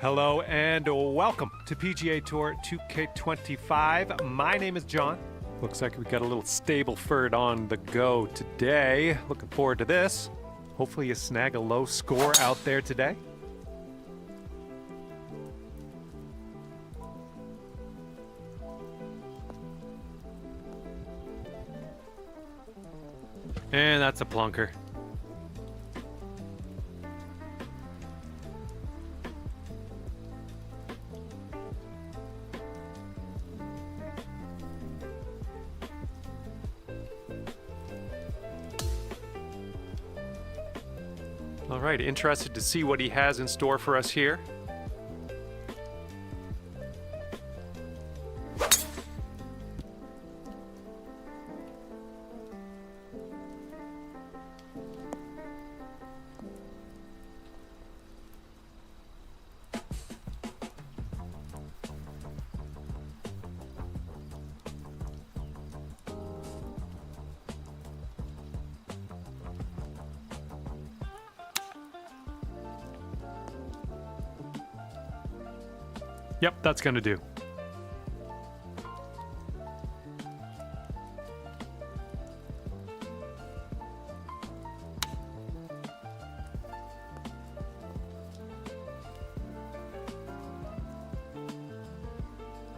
Hello and welcome to PGA Tour 2K25. My name is John. Looks like we got a little Stableford on the go today. Looking forward to this. Hopefully you snag a low score out there today. And that's a plunker. All right, interested to see what he has in store for us here. Yep, that's gonna do.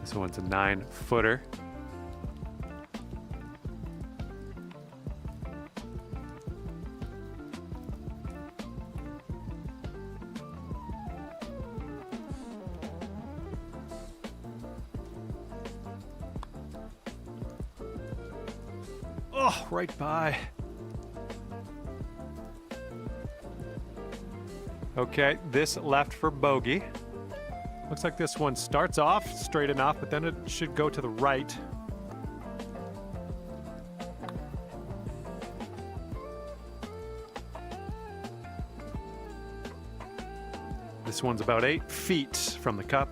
This one's a 9-footer. Oh, right by. Okay, this left for bogey. Looks like this one starts off straight enough, but then it should go to the right. This one's about 8 feet from the cup.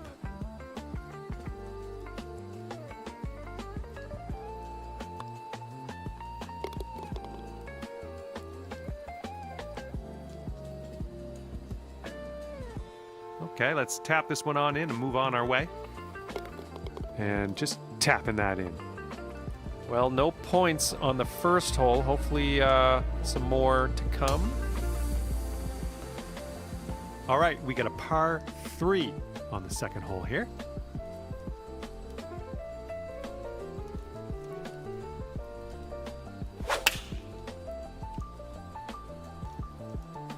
Okay, let's tap this one on in and move on our way. And just tapping that in. Well, no points on the first hole. Hopefully some more to come. All right, we got a par 3 on the second hole here.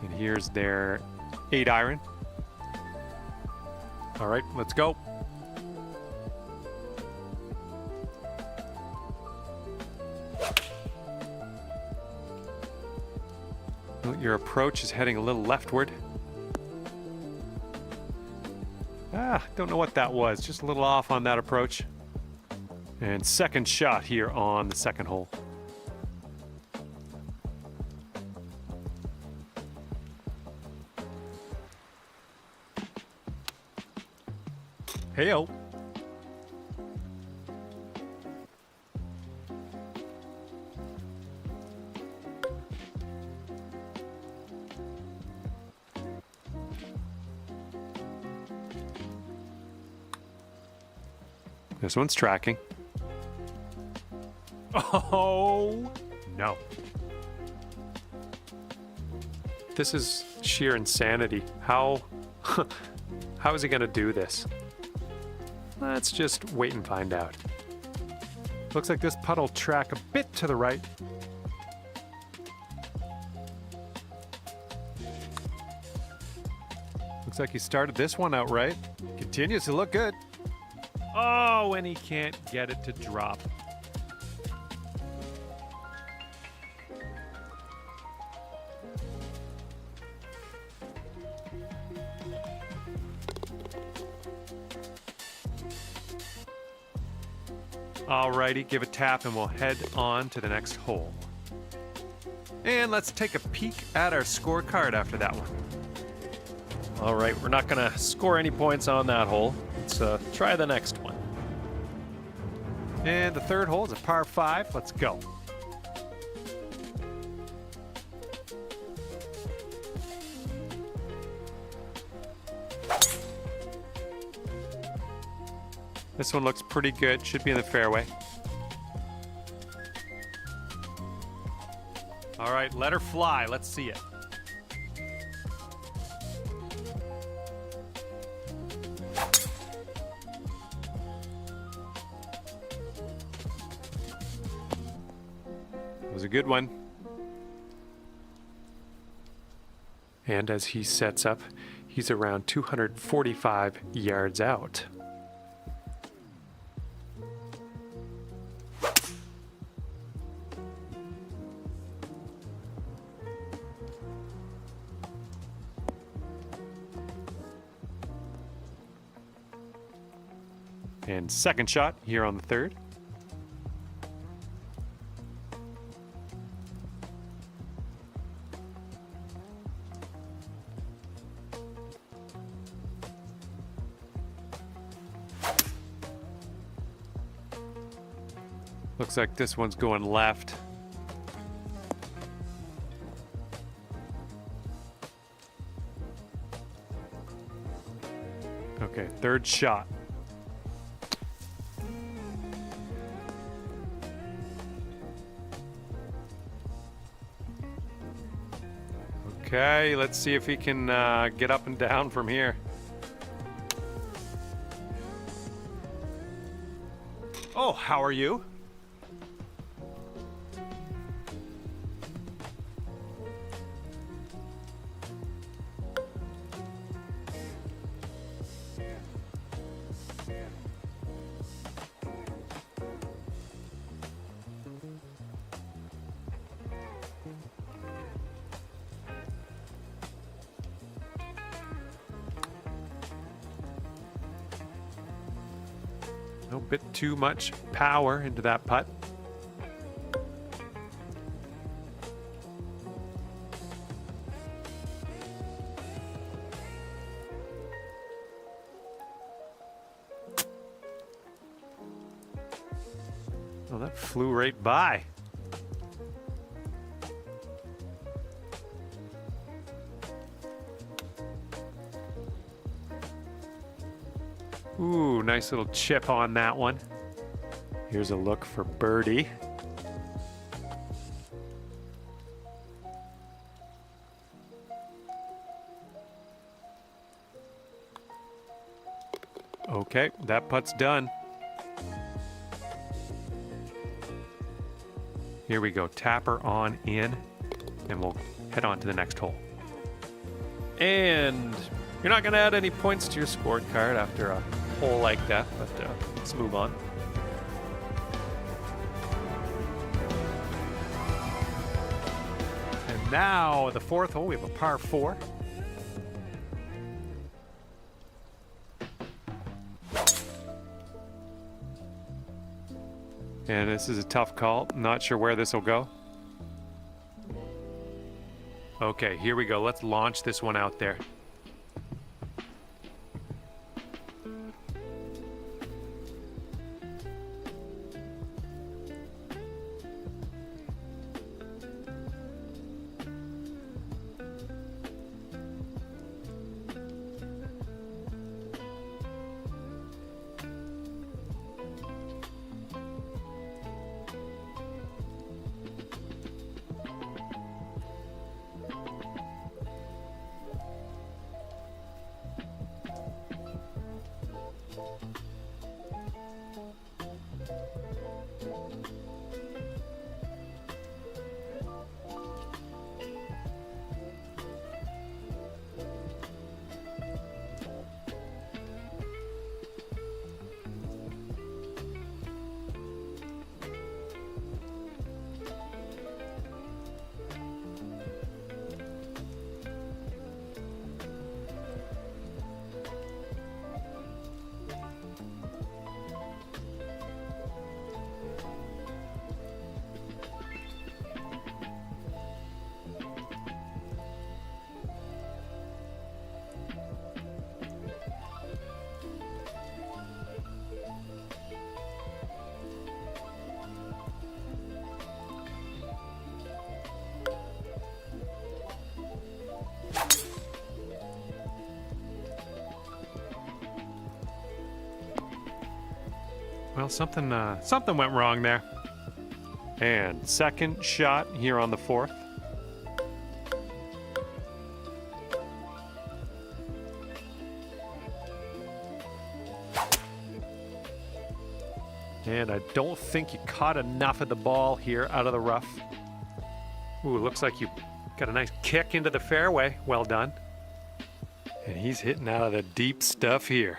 And here's their 8-iron. All right, let's go. Well, your approach is heading a little leftward. Don't know what that was. Just a little off on that approach. And second shot here on the second hole. Hey-o. This one's tracking. Oh, no. This is sheer insanity. How is he gonna do this? Let's just wait and find out. Looks like this putt will track a bit to the right. Looks like he started this one out right. Continues to look good. Oh, and he can't get it to drop. Alrighty, give a tap and we'll head on to the next hole. And let's take a peek at our scorecard after that one. Alright, we're not gonna score any points on that hole. Let's try the next one. And the third hole is a par 5. Let's go. This one looks pretty good. Should be in the fairway. All right, let her fly. Let's see it. It was a good one. And as he sets up, he's around 245 yards out. And second shot here on the third. Looks like this one's going left. Okay, third shot. Okay, let's see if he can get up and down from here. Oh, how are you? A bit too much power into that putt. Oh, that flew right by. Ooh, nice little chip on that one. Here's a look for birdie. Okay, that putt's done. Here we go, tapper on in, and we'll head on to the next hole. And you're not gonna add any points to your scorecard after a hole like that, but let's move on. And now the fourth hole, we have a par 4. And this is a tough call. Not sure where this will go. Okay, here we go. Let's launch this one out there. Well, something went wrong there. And second shot here on the fourth. And I don't think he caught enough of the ball here out of the rough. Ooh, looks like you got a nice kick into the fairway. Well done. And he's hitting out of the deep stuff here.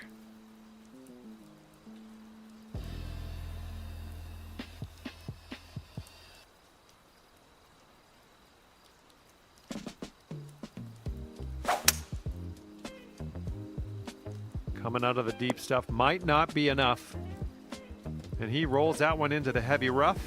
Coming out of the deep stuff might not be enough. And he rolls that one into the heavy rough.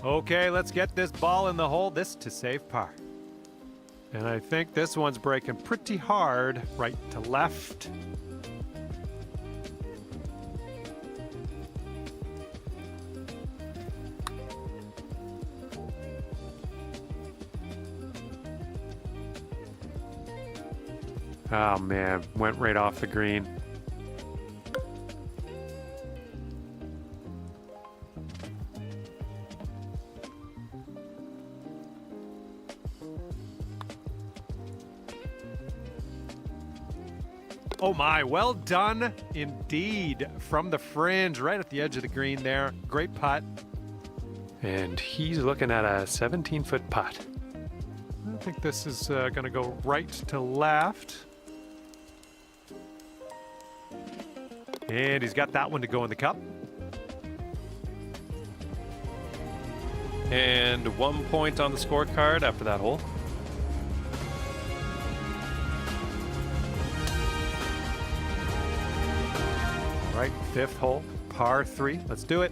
Okay, let's get this ball in the hole, this to save par. And I think this one's breaking pretty hard, right to left. Oh man, went right off the green. Oh my, well done indeed. From the fringe, right at the edge of the green there. Great putt. And he's looking at a 17-foot putt. I think this is going to go right to left. And he's got that one to go in the cup. And 1 point on the scorecard after that hole. Right, fifth hole, par 3. Let's do it.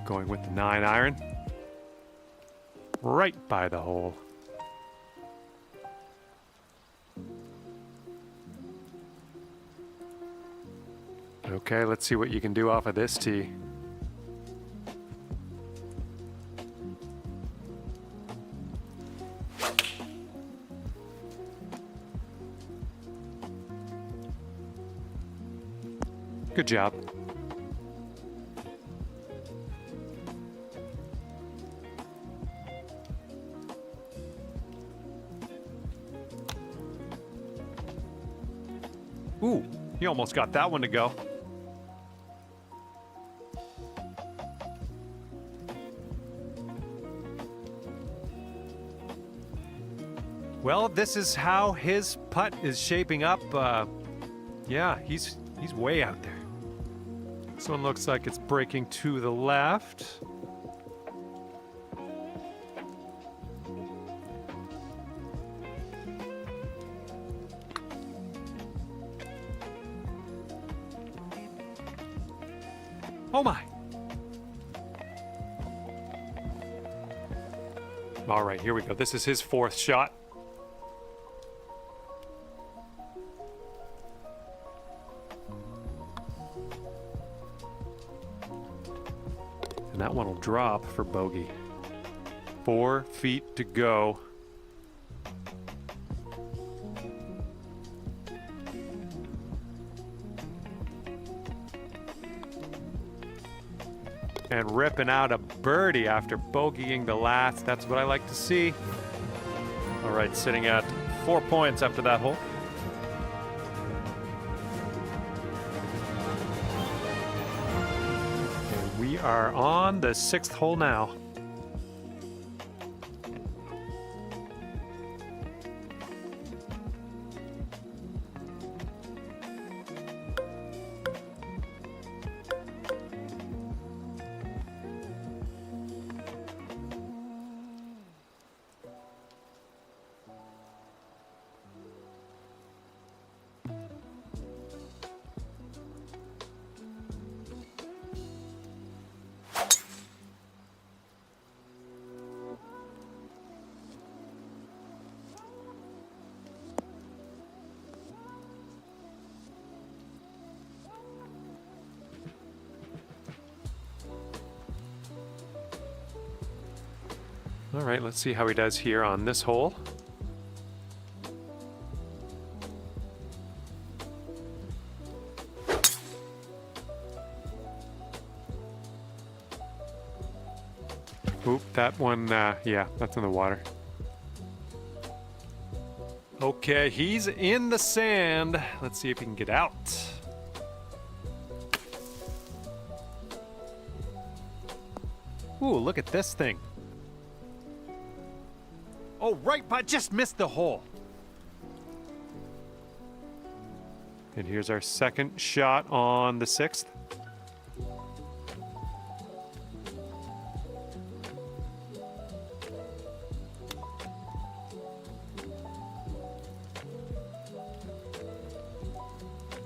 Going with the 9-iron. Right by the hole. Okay, let's see what you can do off of this tee. Good job. Ooh, he almost got that one to go. Well, this is how his putt is shaping up. Yeah, he's way out there. This one looks like it's breaking to the left. Oh my! All right, here we go. This is his fourth shot. And that one will drop for bogey. 4 feet to go. And ripping out a birdie after bogeying the last. That's what I like to see. All right, sitting at 4 points after that hole. And we are on the 6th hole now. All right, let's see how he does here on this hole. Oop, that one, yeah, that's in the water. Okay, he's in the sand. Let's see if he can get out. Ooh, look at this thing. Oh, right, but just missed the hole. And here's our second shot on the 6th.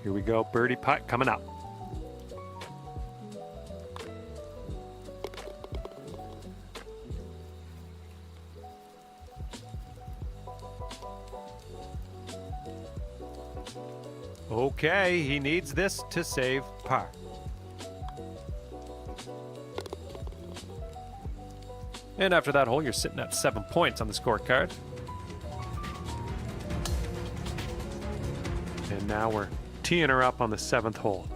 Here we go, birdie putt coming up. Okay, he needs this to save par. And after that hole, you're sitting at 7 points on the scorecard. And now we're teeing her up on the 7th hole.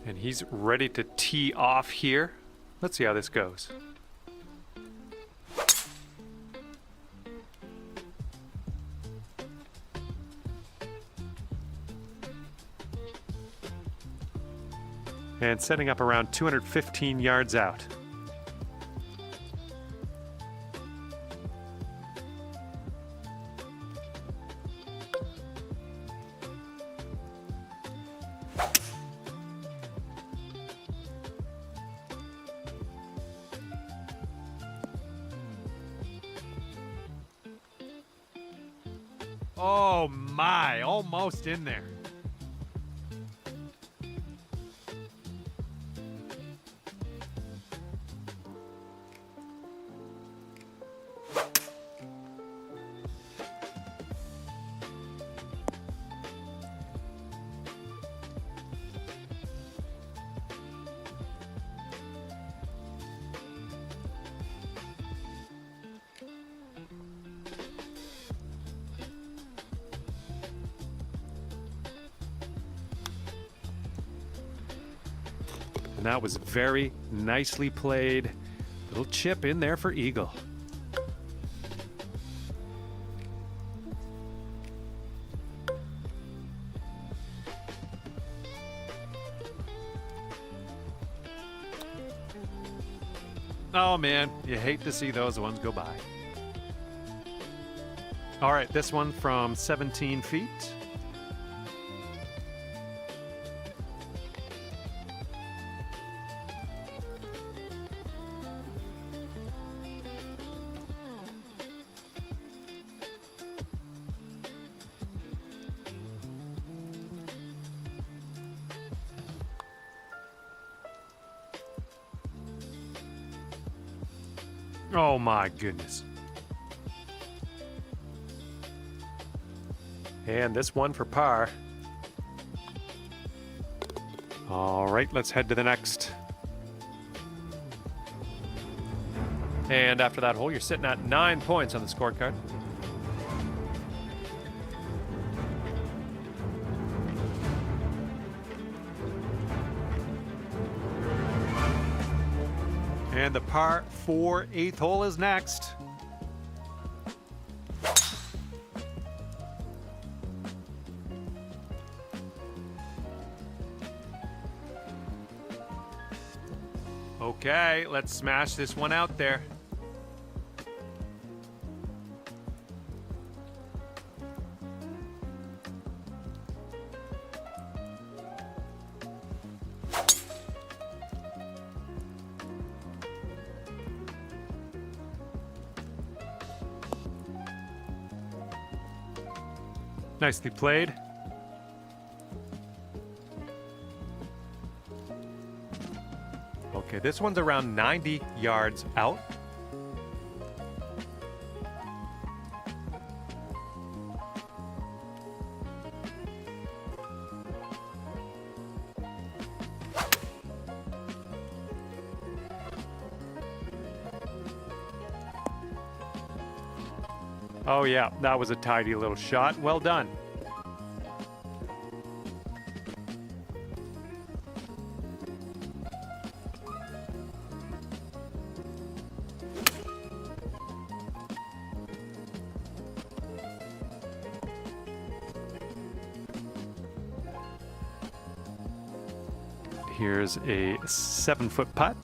And he's ready to tee off here. Let's see how this goes. And setting up around 215 yards out. Oh my, almost in there. And that was very nicely played. Little chip in there for eagle. Oh man, you hate to see those ones go by. All right, this one from 17 feet. Oh my goodness. And this one for par. All right, let's head to the next. And after that hole, you're sitting at 9 points on the scorecard. And the par 4 8th hole is next. Okay, let's smash this one out there. Nicely played. Okay, this one's around 90 yards out. Oh yeah, that was a tidy little shot. Well done. Here's a 7-foot putt.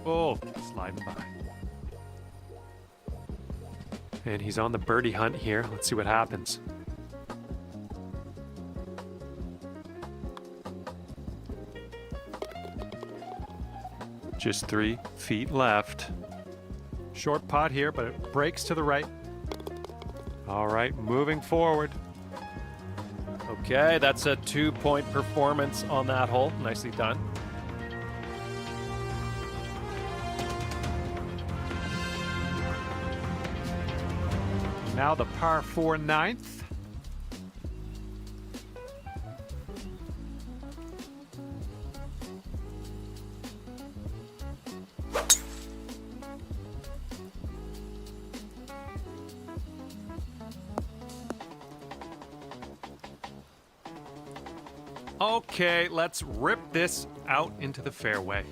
Oh, sliding by. And he's on the birdie hunt here. Let's see what happens. Just 3 feet left. Short putt here, but it breaks to the right. All right, moving forward. Okay, that's a 2-point performance on that hole. Nicely done. Now the par 4 ninth. Okay, let's rip this out into the fairway.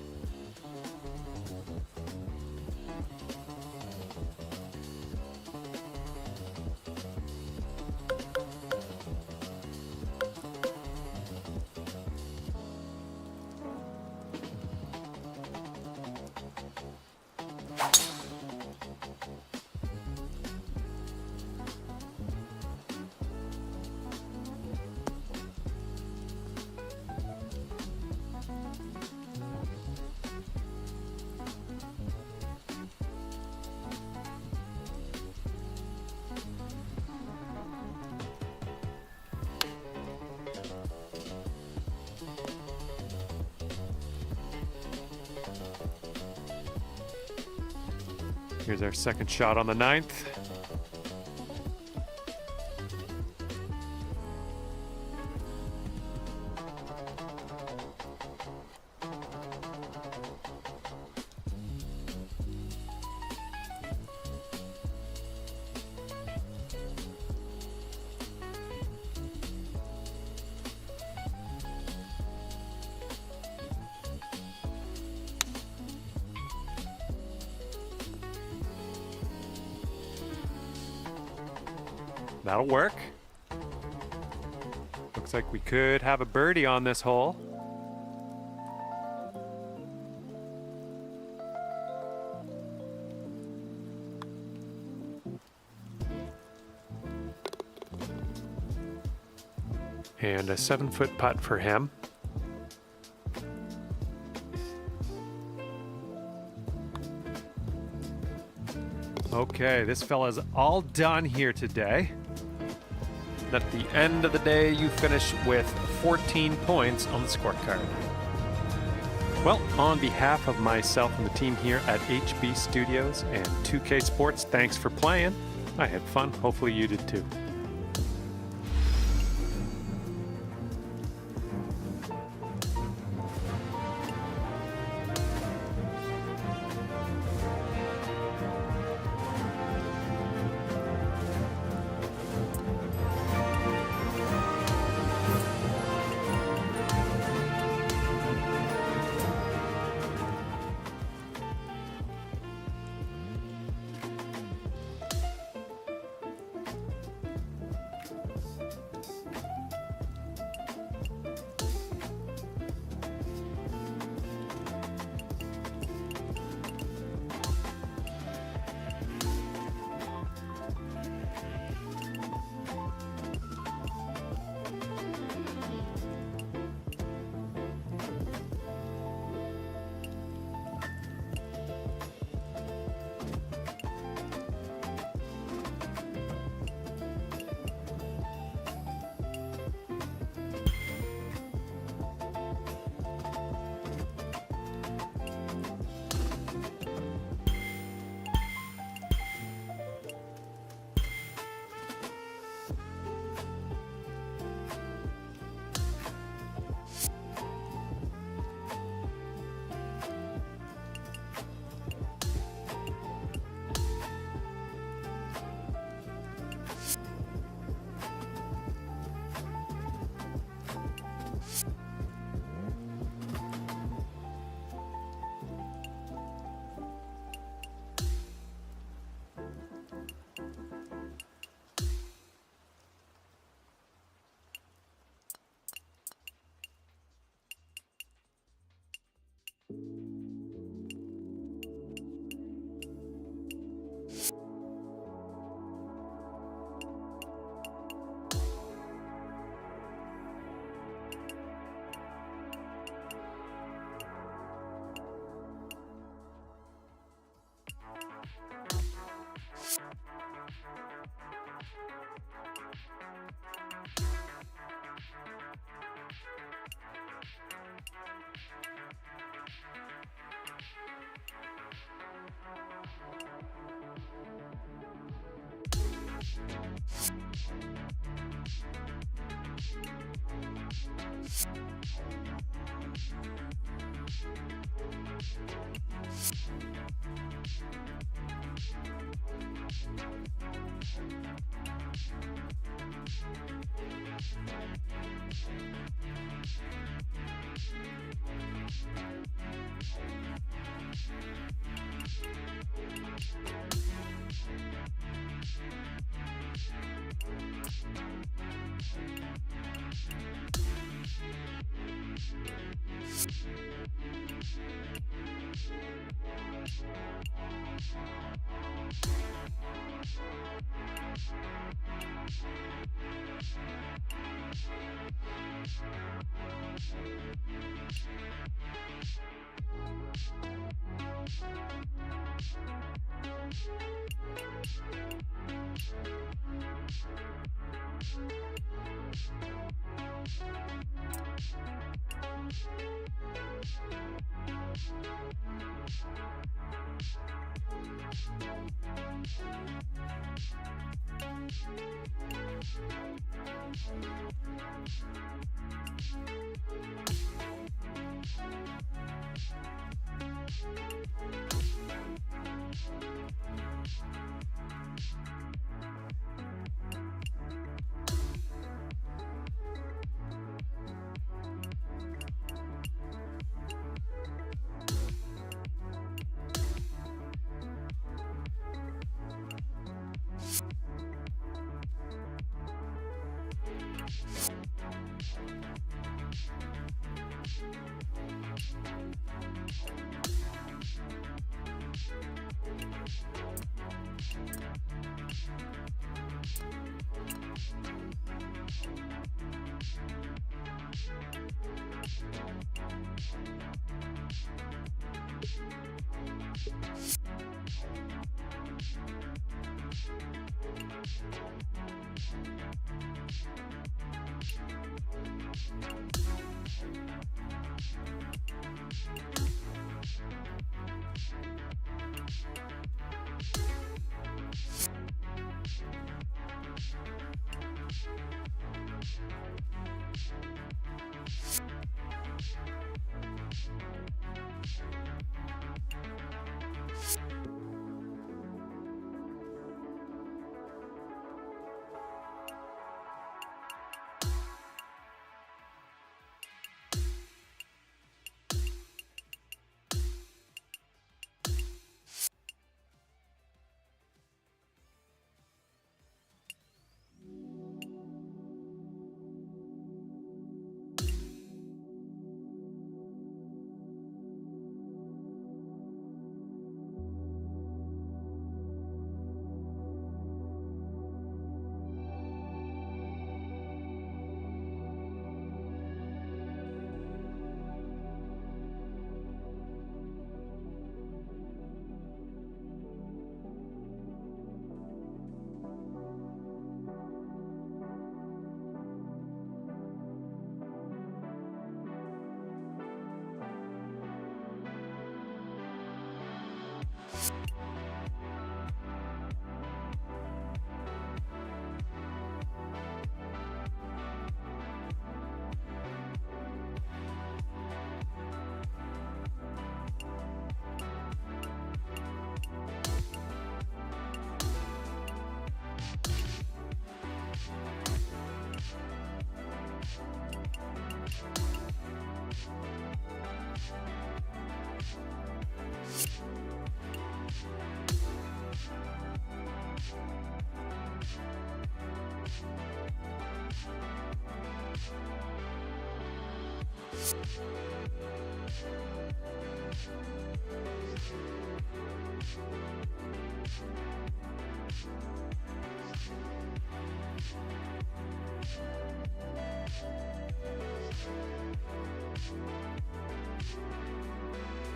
Here's our second shot on the 9th. That'll work. Looks like we could have a birdie on this hole. And a 7-foot putt for him. Okay, this fella's all done here today. At the end of the day, you finish with 14 points on the scorecard. Well, on behalf of myself and the team here at HB Studios and 2K Sports, thanks for playing. I had fun. Hopefully you did too.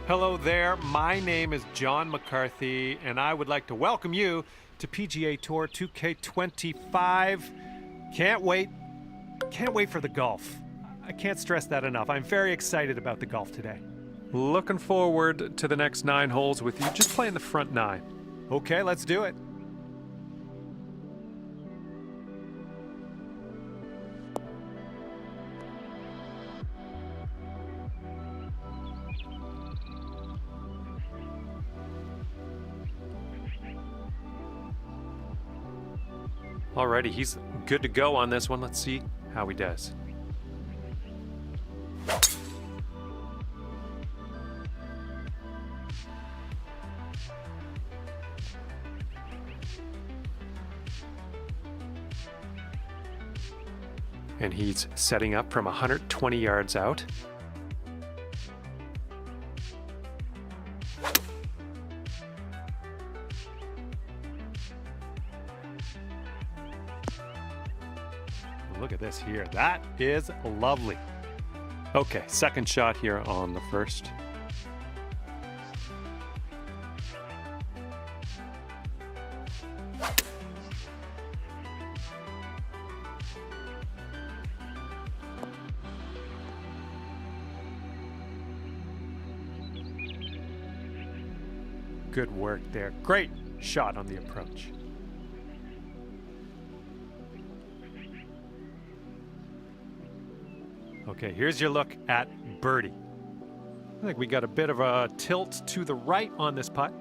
Hello there, my name is John McCarthy, and I would like to welcome you to PGA Tour 2K25. Can't wait for the golf. I can't stress that enough. I'm very excited about the golf today. Looking forward to the next 9 holes with you. Just playing the front 9. Okay, let's do it. Alrighty, he's good to go on this one. Let's see how he does. And he's setting up from 120 yards out. Look at this here. That is lovely. Okay, second shot here on the first. Good work there. Great shot on the approach. Okay, here's your look at birdie. I think we got a bit of a tilt to the right on this putt.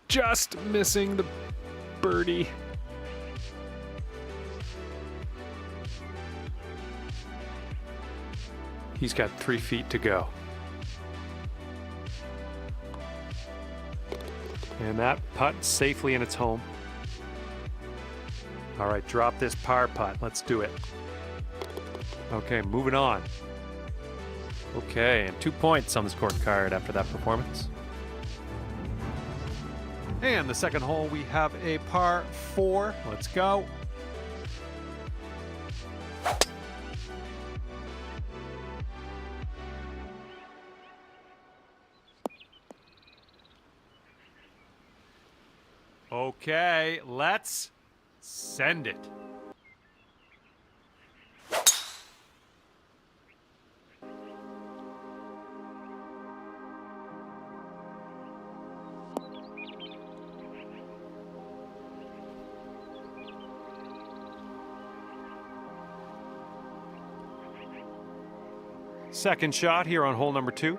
Just missing the birdie. He's got 3 feet to go. And that putt safely in its home. All right, drop this par putt. Let's do it. Okay, moving on. Okay, and 2 points on the scorecard after that performance. And the second hole, we have a par 4. Let's go. Okay, let's send it. Second shot here on hole number 2.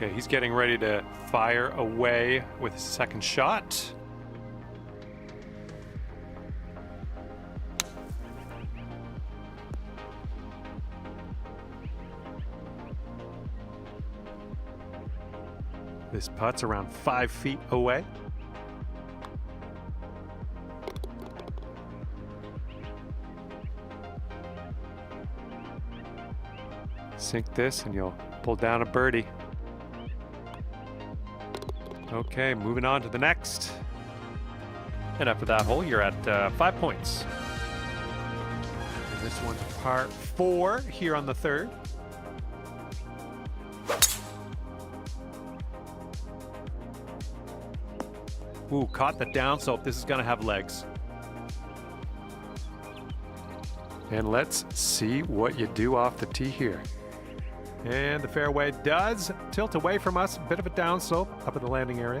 Okay, he's getting ready to fire away with his second shot. This putt's around 5 feet away. Sink this and you'll pull down a birdie. Okay, moving on to the next. And after that hole, you're at 5 points. And this one's par 4 here on the third. Ooh, caught the downslope. This is going to have legs. And let's see what you do off the tee here. And the fairway does tilt away from us. A bit of a downslope up in the landing area.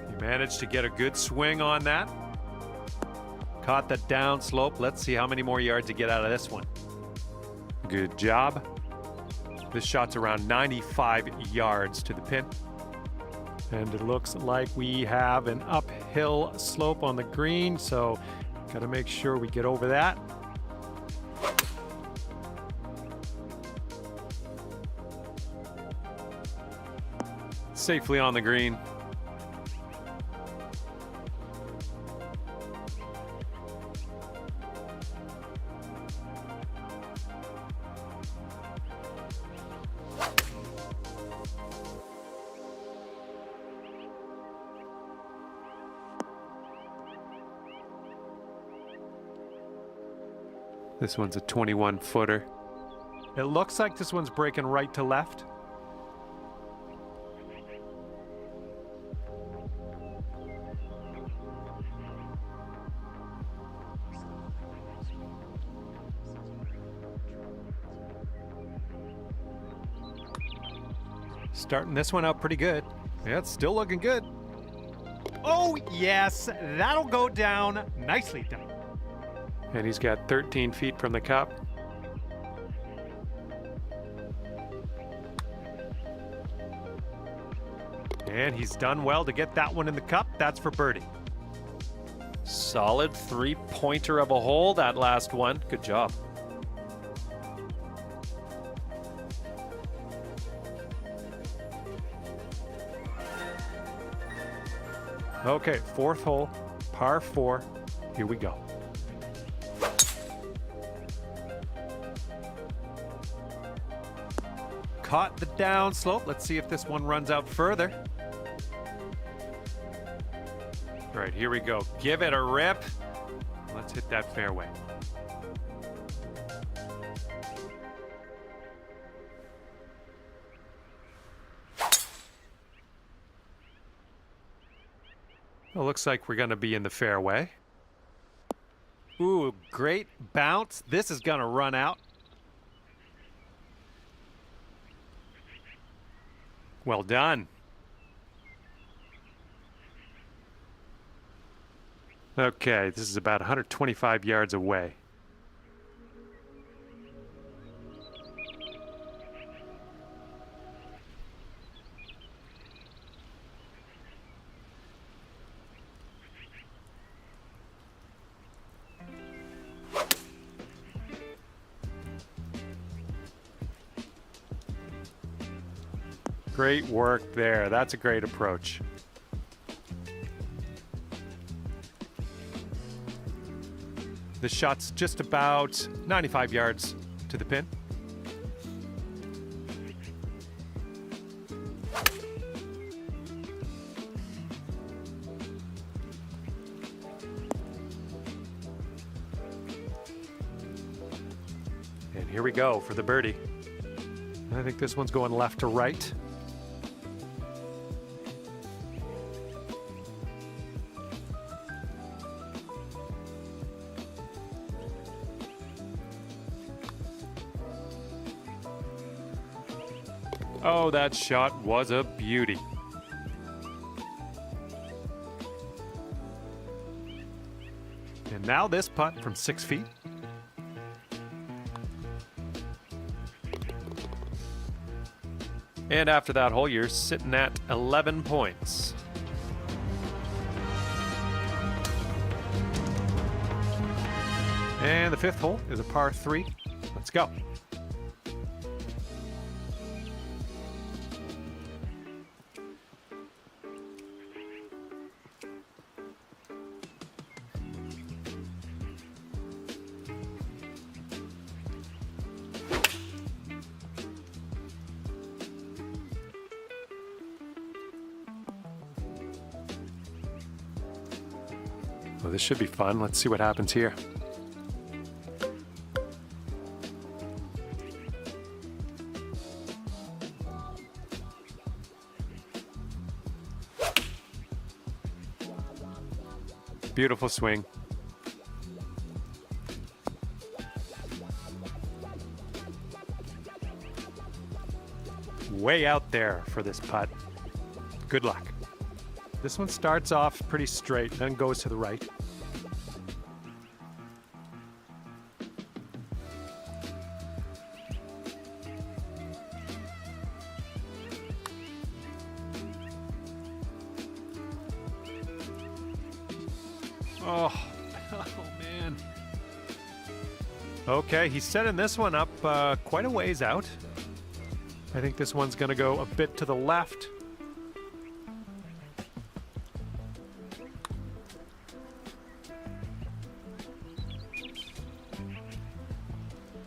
You managed to get a good swing on that. Caught the downslope. Let's see how many more yards you get out of this one. Good job. This shot's around 95 yards to the pin. And it looks like we have an uphill slope on the green, so got to make sure we get over that. Safely on the green. This one's a 21-footer. It looks like this one's breaking right to left. Starting this one out pretty good. Yeah, it's still looking good. Oh, yes, that'll go down. Nicely done. And he's got 13 feet from the cup. And he's done well to get that one in the cup. That's for birdie. Solid three-pointer of a hole, that last one. Good job. Okay, fourth hole, par 4. Here we go. Caught the downslope. Let's see if this one runs out further. All right, here we go. Give it a rip. Let's hit that fairway. Well, looks like we're going to be in the fairway. Ooh, great bounce. This is going to run out. Well done. Okay, this is about 125 yards away. Great work there. That's a great approach. The shot's just about 95 yards to the pin. And here we go for the birdie. I think this one's going left to right. Oh, that shot was a beauty. And now this putt from 6 feet. And after that hole, you're sitting at 11 points. And the fifth hole is a par 3. Let's go. Well, this should be fun. Let's see what happens here. Beautiful swing. Way out there for this putt. Good luck. This one starts off pretty straight, then goes to the right. Oh, man. Okay, he's setting this one up quite a ways out. I think this one's going to go a bit to the left.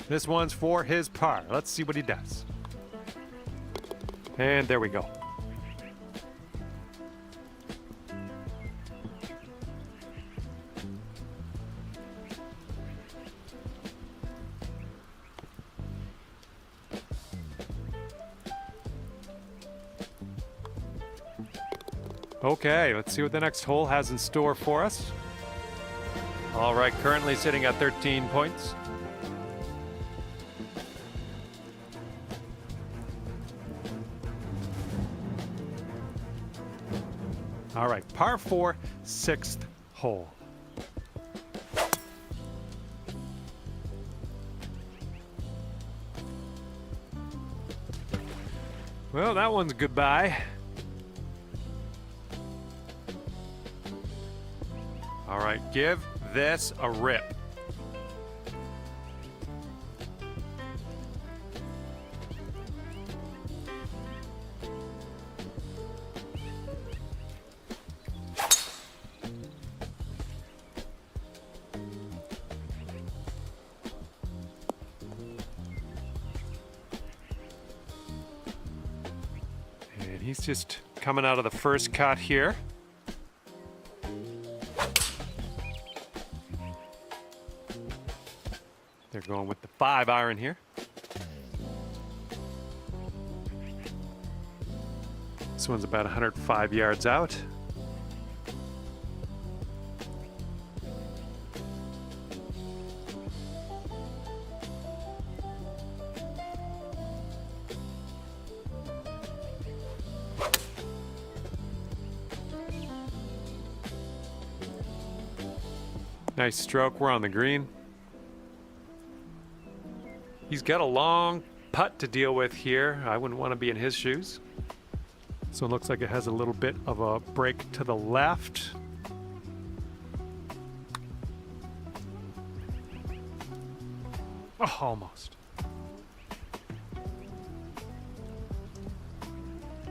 This one's for his par. Let's see what he does. And there we go. Okay, let's see what the next hole has in store for us. All right, currently sitting at 13 points. All right, par 4, 6th hole. Well, that one's goodbye. All right, give this a rip. And he's just coming out of the first cut here. They're going with the 5-iron here. This one's about 105 yards out. Nice stroke, we're on the green. He's got a long putt to deal with here. I wouldn't want to be in his shoes. So it looks like it has a little bit of a break to the left. Oh, almost.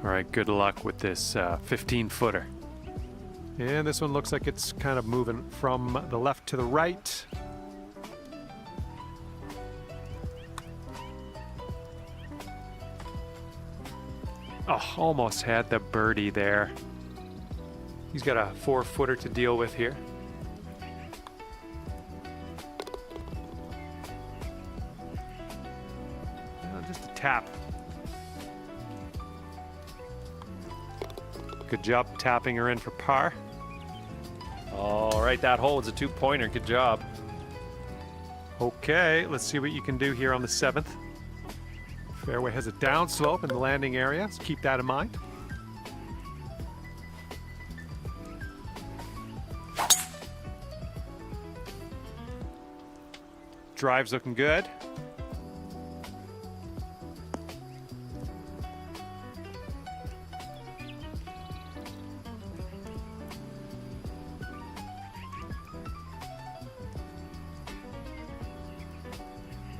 All right, good luck with this 15-footer. And this one looks like it's kind of moving from the left to the right. Oh, almost had the birdie there. He's got a 4-footer to deal with here. Just a tap. Good job tapping her in for par. All right, that hole is a 2-pointer. Good job. Okay, let's see what you can do here on the 7th. Fairway has a downslope in the landing area, so keep that in mind. Drive's looking good.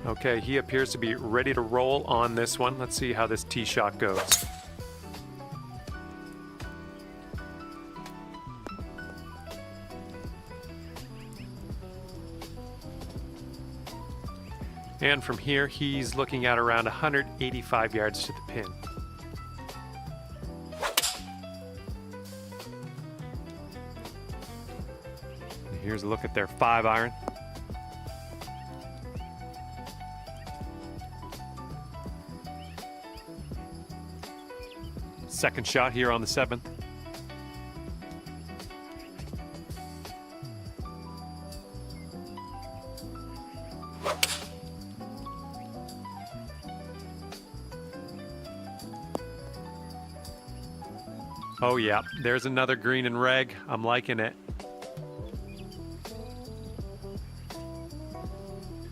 Okay, he appears to be ready to roll on this one. Let's see how this tee shot goes. And from here, he's looking at around 185 yards to the pin. And here's a look at their 5-iron. Second shot here on the 7th. Oh yeah, there's another green and reg. I'm liking it.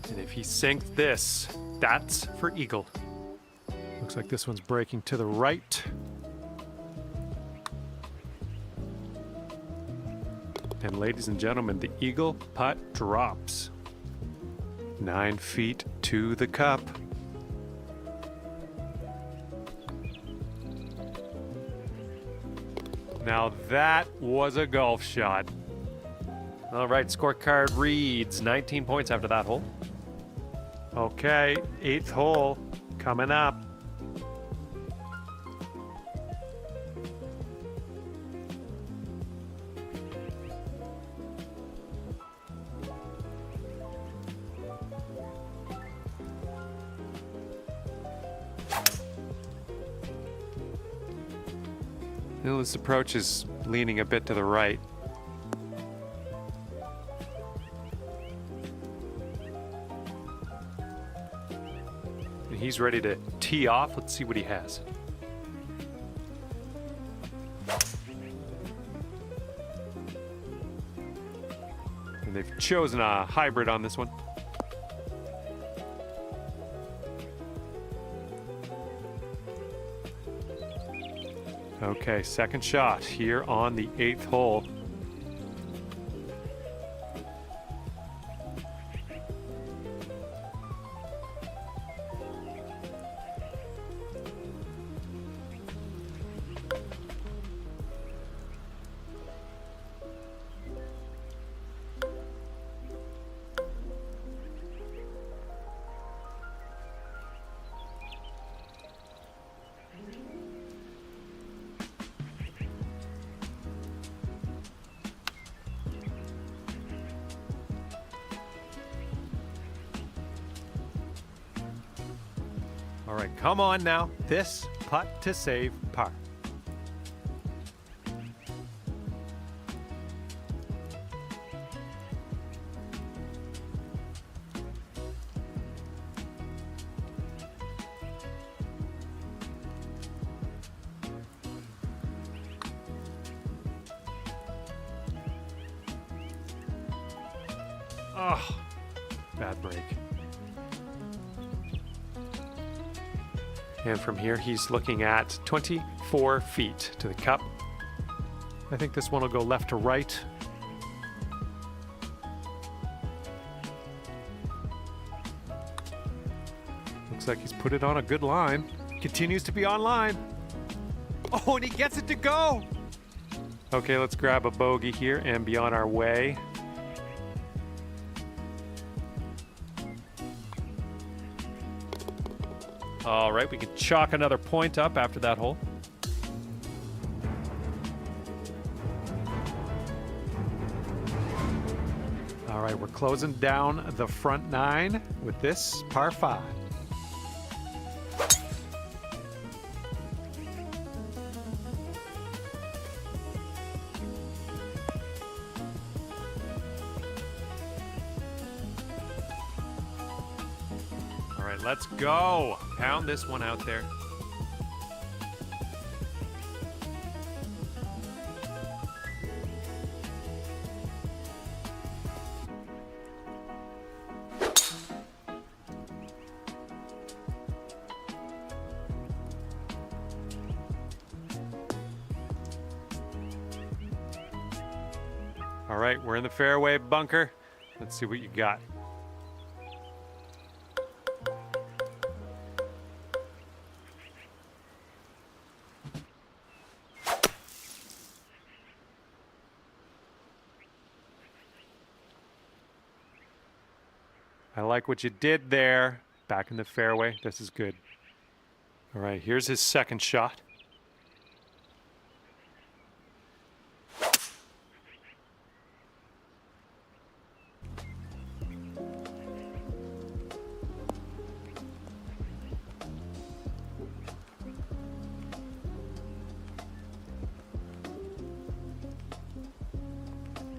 And if he sinks this, that's for eagle. Looks like this one's breaking to the right. And ladies and gentlemen, the eagle putt drops 9 feet to the cup. Now that was a golf shot. All right, scorecard reads 19 points after that hole. Okay, 8th hole coming up. Well, this approach is leaning a bit to the right. And he's ready to tee off. Let's see what he has. And they've chosen a hybrid on this one. Okay, second shot here on the 8th hole. All right, come on now. This putt to save par. Oh, bad break. And from here, he's looking at 24 feet to the cup. I think this one will go left to right. Looks like he's put it on a good line. Continues to be on line. Oh, and he gets it to go. Okay, let's grab a bogey here and be on our way. All right, we can chalk another point up after that hole. All right, we're closing down the front 9 with this par 5. All right, let's go. Pound this one out there. All right, we're in the fairway bunker. Let's see what you got. I like what you did there. Back in the fairway. This is good. All right, here's his second shot.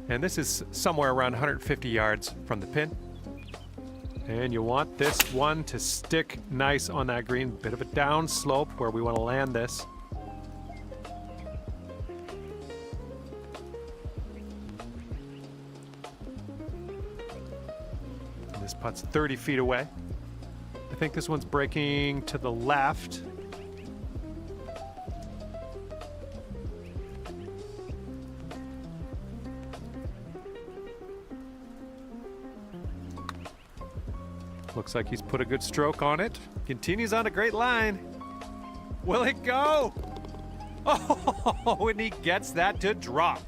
And this is somewhere around 150 yards from the pin. And you want this one to stick nice on that green. Bit of a down slope where we want to land this. And this putt's 30 feet away. I think this one's breaking to the left. Looks like he's put a good stroke on it. Continues on a great line. Will it go? Oh, and he gets that to drop.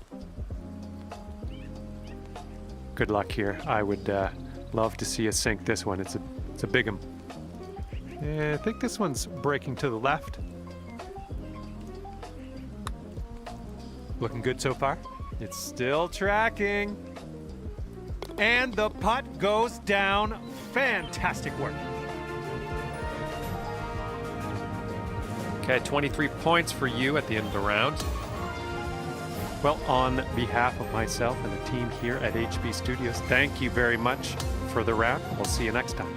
Good luck here. I would love to see us sink this one. It's a big one. I think this one's breaking to the left. Looking good so far. It's still tracking. And the putt goes down. Fantastic work. Okay, 23 points for you at the end of the round. Well, on behalf of myself and the team here at HB Studios, thank you very much for the wrap. We'll see you next time.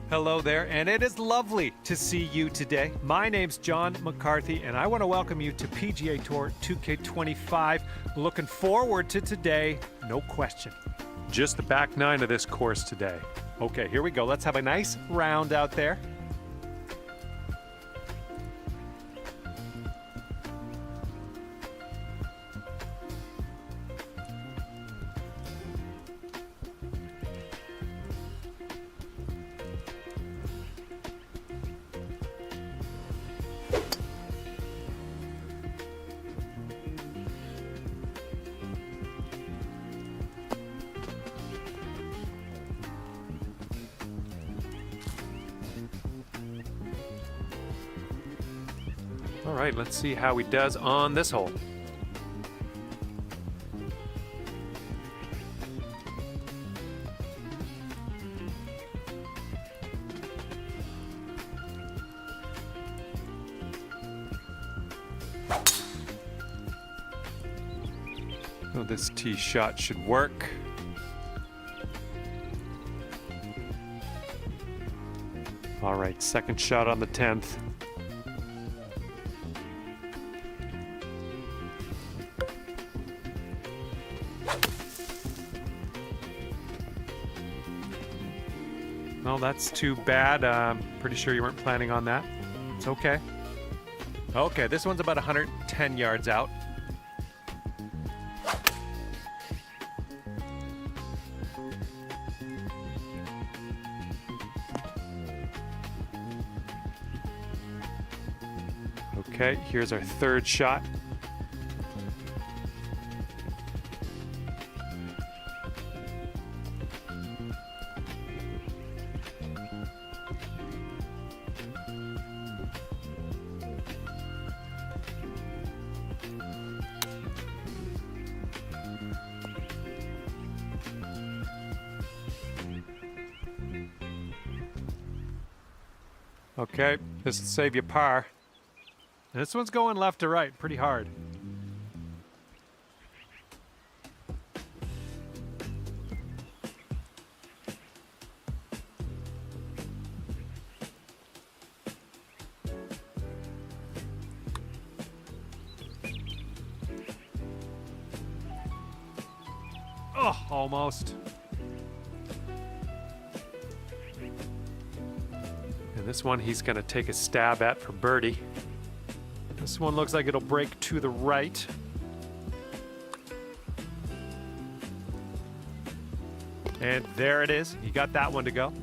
Hello there, and it is lovely to see you today. My name's John McCarthy, and I want to welcome you to PGA Tour 2K25. Looking forward to today, no question. Just the back nine of this course today. Okay, here we go. Let's have a nice round out there. All right, let's see how he does on this hole. Oh, this tee shot should work. All right, second shot on the 10th. Well, that's too bad. Pretty sure you weren't planning on that. It's okay. Okay, this one's about 110 yards out. Okay, here's our third shot. Okay, this will save you par. This one's going left to right pretty hard. Oh, almost. And this one he's going to take a stab at for birdie. This one looks like it'll break to the right. And there it is. He got that one to go.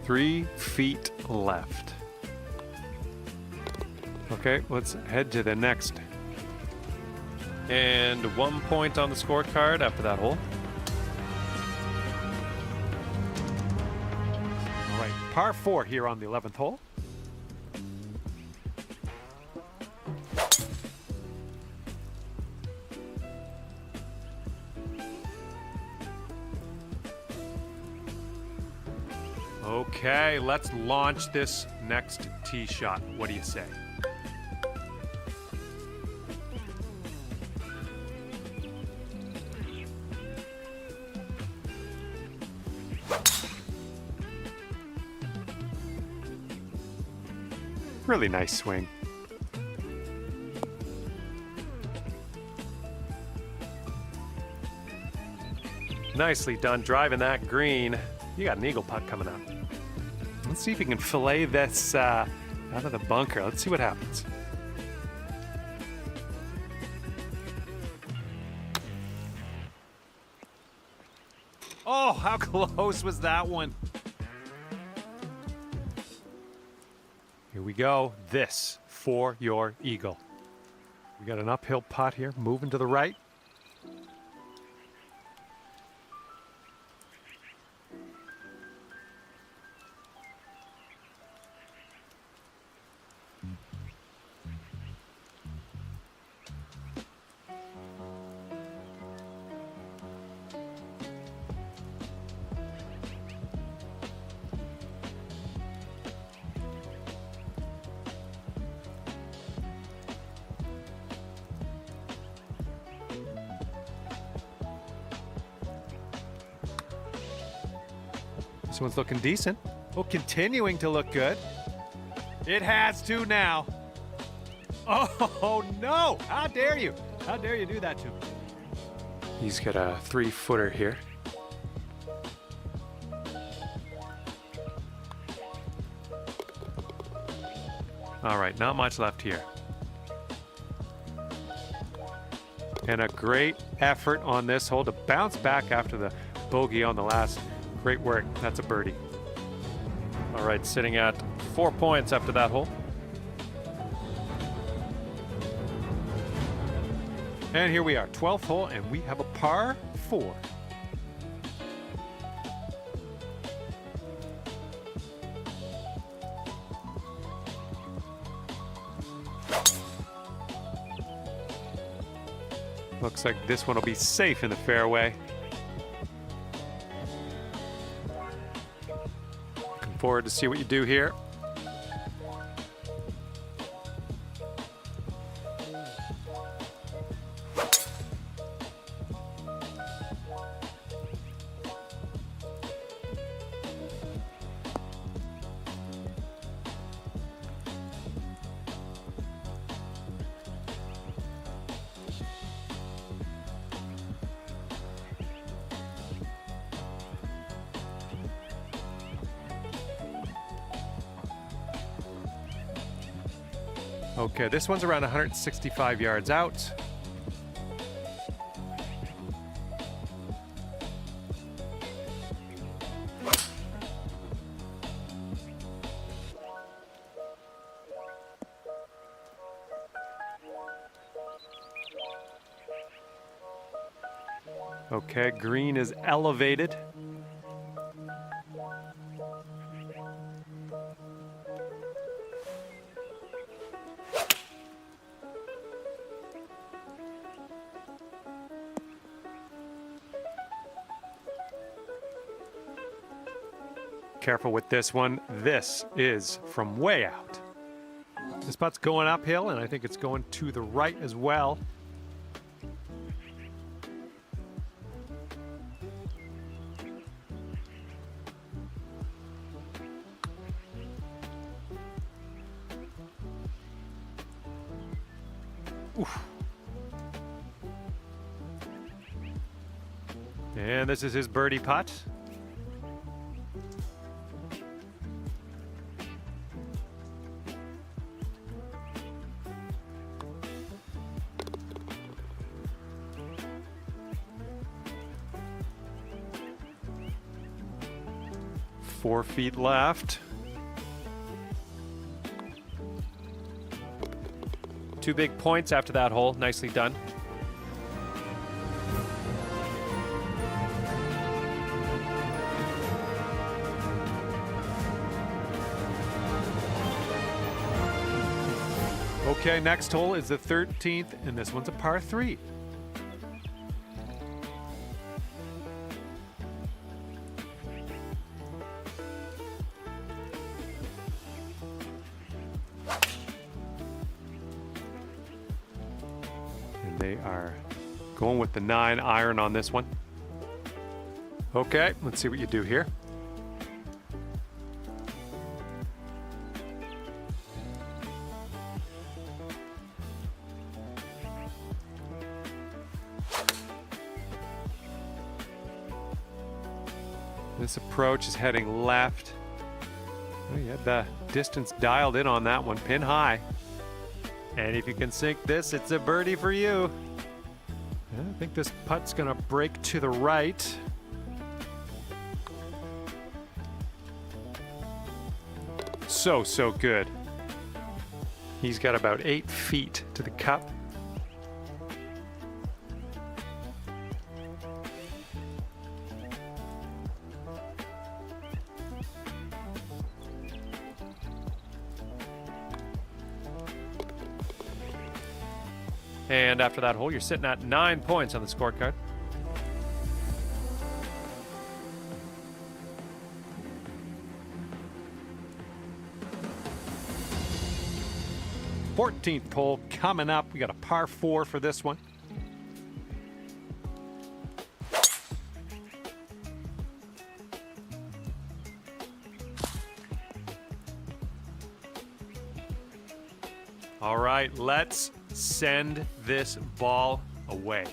Three feet left. Okay, let's head to the next. And 1 point on the scorecard after that hole. All right, par 4 here on the 11th hole. Okay, let's launch this next tee shot. What do you say? Really nice swing. Nicely done driving that green. You got an eagle putt coming up. Let's see if you can fillet this out of the bunker. Let's see what happens. Oh, how close was that one? Here we go. This for your eagle. We got an uphill putt here, moving to the right. This one's looking decent. Oh, continuing to look good. It has to now. Oh, no. How dare you? How dare you do that to me? He's got a 3-footer here. All right, not much left here. And a great effort on this hole to bounce back after the bogey on the last. Great work. That's a birdie. All right, sitting at 4 points after that hole. And here we are, 12th hole, and we have a par 4. Looks like this one will be safe in the fairway. Looking forward to see what you do here. Okay, this one's around 165 yards out. Okay, green is elevated. Careful with this one. This is from way out. This putt's going uphill, and I think it's going to the right as well. Oof. And this is his birdie putt. Four feet left. 2 big points after that hole. Nicely done. Okay, next hole is the 13th, and this one's a par 3. And they are going with the 9 iron on this one. Okay, let's see what you do here. This approach is heading left. Oh, you had the distance dialed in on that one, pin high. And if you can sink this, it's a birdie for you. I think this putt's gonna break to the right. So good. He's got about 8 feet to the cup. And after that hole, you're sitting at 9 points on the scorecard. Fourteenth hole coming up. We got a par 4 for this one. All right, let's send this ball away.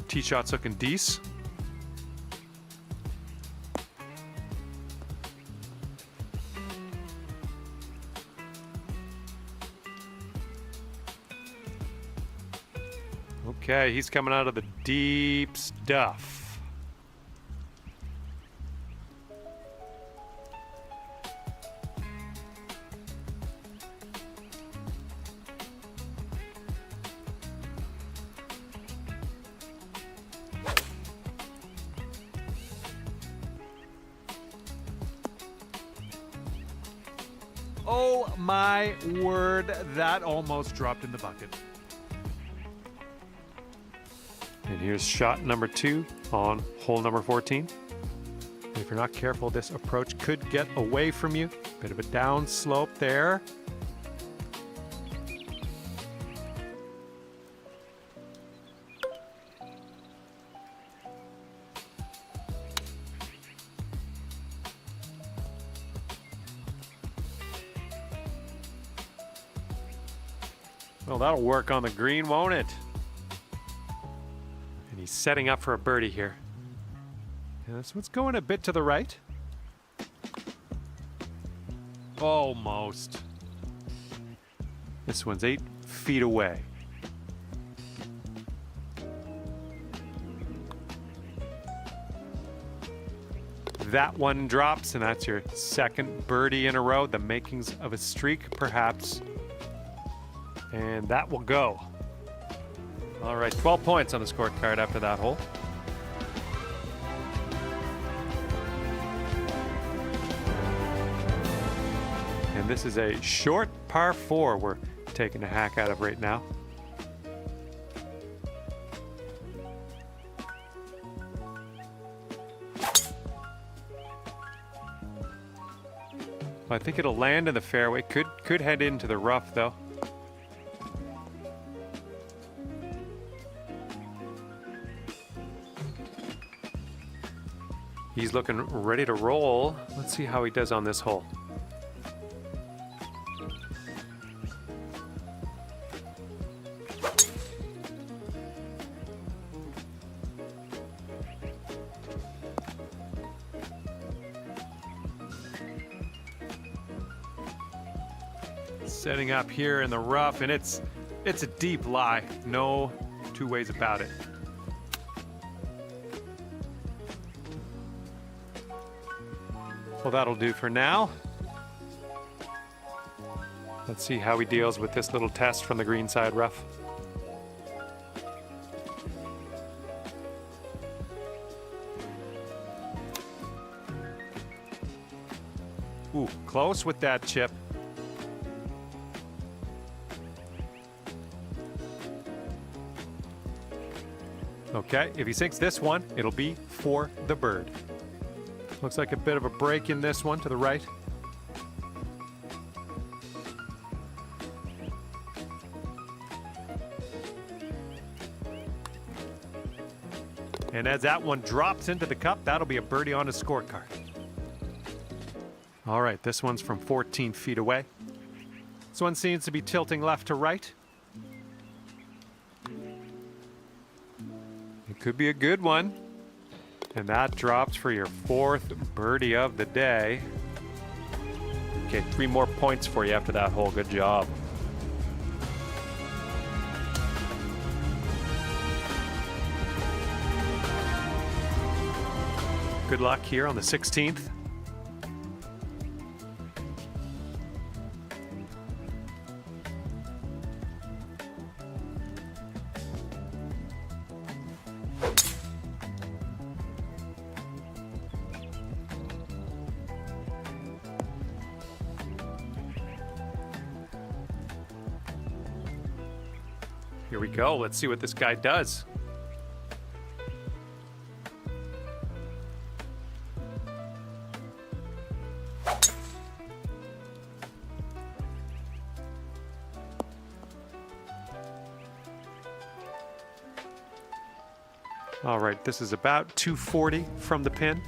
Tee shot's looking decent. Okay, he's coming out of the deep stuff. Oh my word, that almost dropped in the bucket. And here's shot number 2 on hole number 14. If you're not careful, this approach could get away from you. Bit of a down slope there. Well, that'll work on the green, won't it? And he's setting up for a birdie here. Yeah, this one's going a bit to the right. Almost. This one's 8 feet away. That one drops, and that's your second birdie in a row. The makings of a streak, perhaps. And that will go. All right, 12 points on the scorecard after that hole. And this is a short par 4 we're taking a hack out of right now. I think it'll land in the fairway. Could head into the rough though. He's looking ready to roll. Let's see how he does on this hole. Setting up here in the rough, and it's a deep lie. No two ways about it. Well, that'll do for now. Let's see how he deals with this little test from the green side rough. Ooh, close with that chip. Okay, if he sinks this one, it'll be for the bird. Looks like a bit of a break in this one to the right. And as that one drops into the cup, that'll be a birdie on his scorecard. All right, this one's from 14 feet away. This one seems to be tilting left to right. It could be a good one. And that drops for your fourth birdie of the day. Okay, 3 more points for you after that hole. Good job. Good luck here on the 16th. Here we go. Let's see what this guy does. All right, this is about 240 from the pin.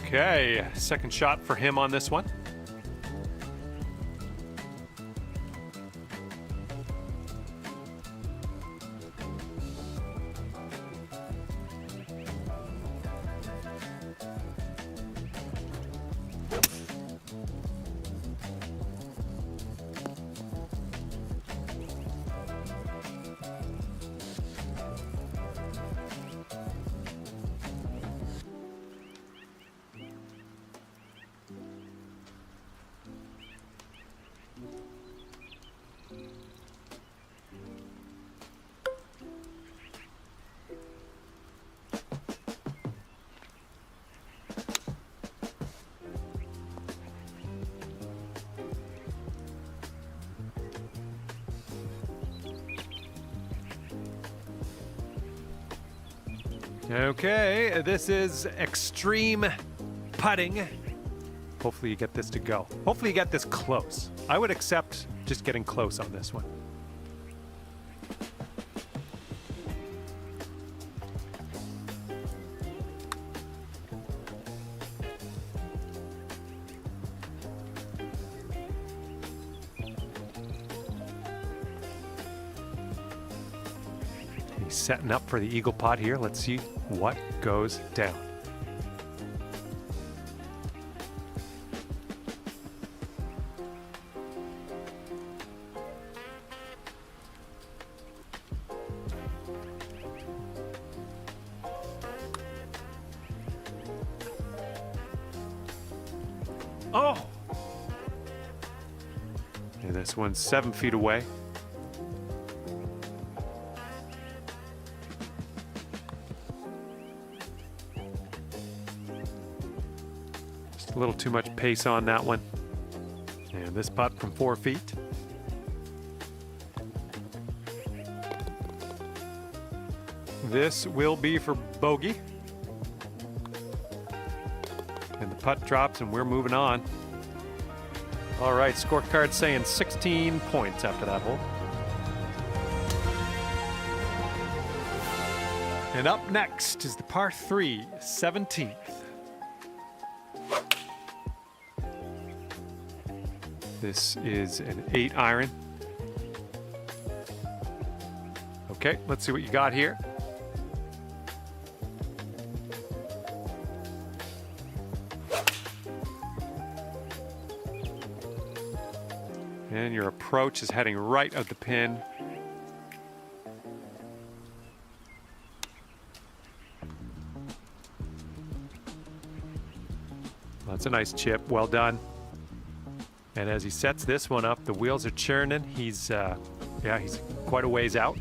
Okay, second shot for him on this one. Okay, this is extreme putting. Hopefully you get this to go. Hopefully you get this close. I would accept just getting close on this one. He's setting up for the eagle pot here. Let's see what goes down. Oh! And this one's 7 feet away. Just a little too much pace on that one. And this putt from 4 feet. This will be for bogey. And the putt drops and we're moving on. All right, scorecard saying 16 points after that hole. And up next is the par 3, 17th. This is an 8-iron. Okay, let's see what you got here. And your approach is heading right at the pin. That's a nice chip, well done. And as he sets this one up, the wheels are churning. He's quite a ways out.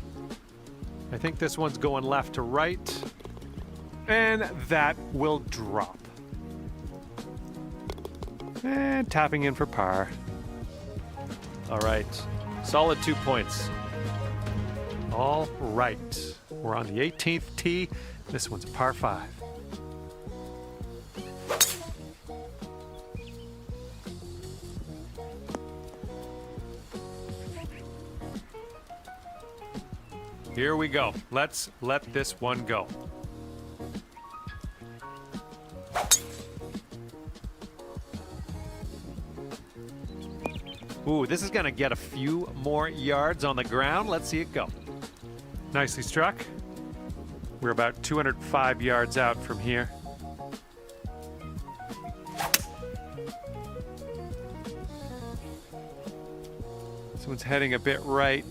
I think this one's going left to right. And that will drop. And tapping in for par. All right, solid 2 points. All right, we're on the 18th tee. This one's a par 5. Here we go. Let's let this one go. Ooh, this is gonna get a few more yards on the ground. Let's see it go. Nicely struck. We're about 205 yards out from here. This one's heading a bit right.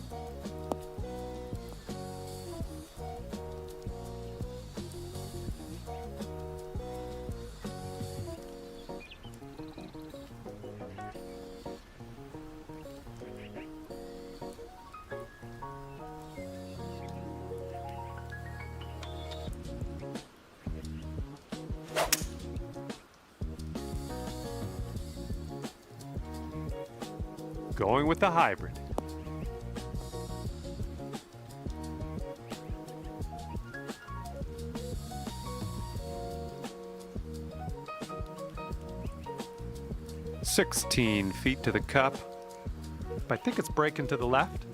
Going with the hybrid. "16 feet to the cup." I think it's breaking to the left.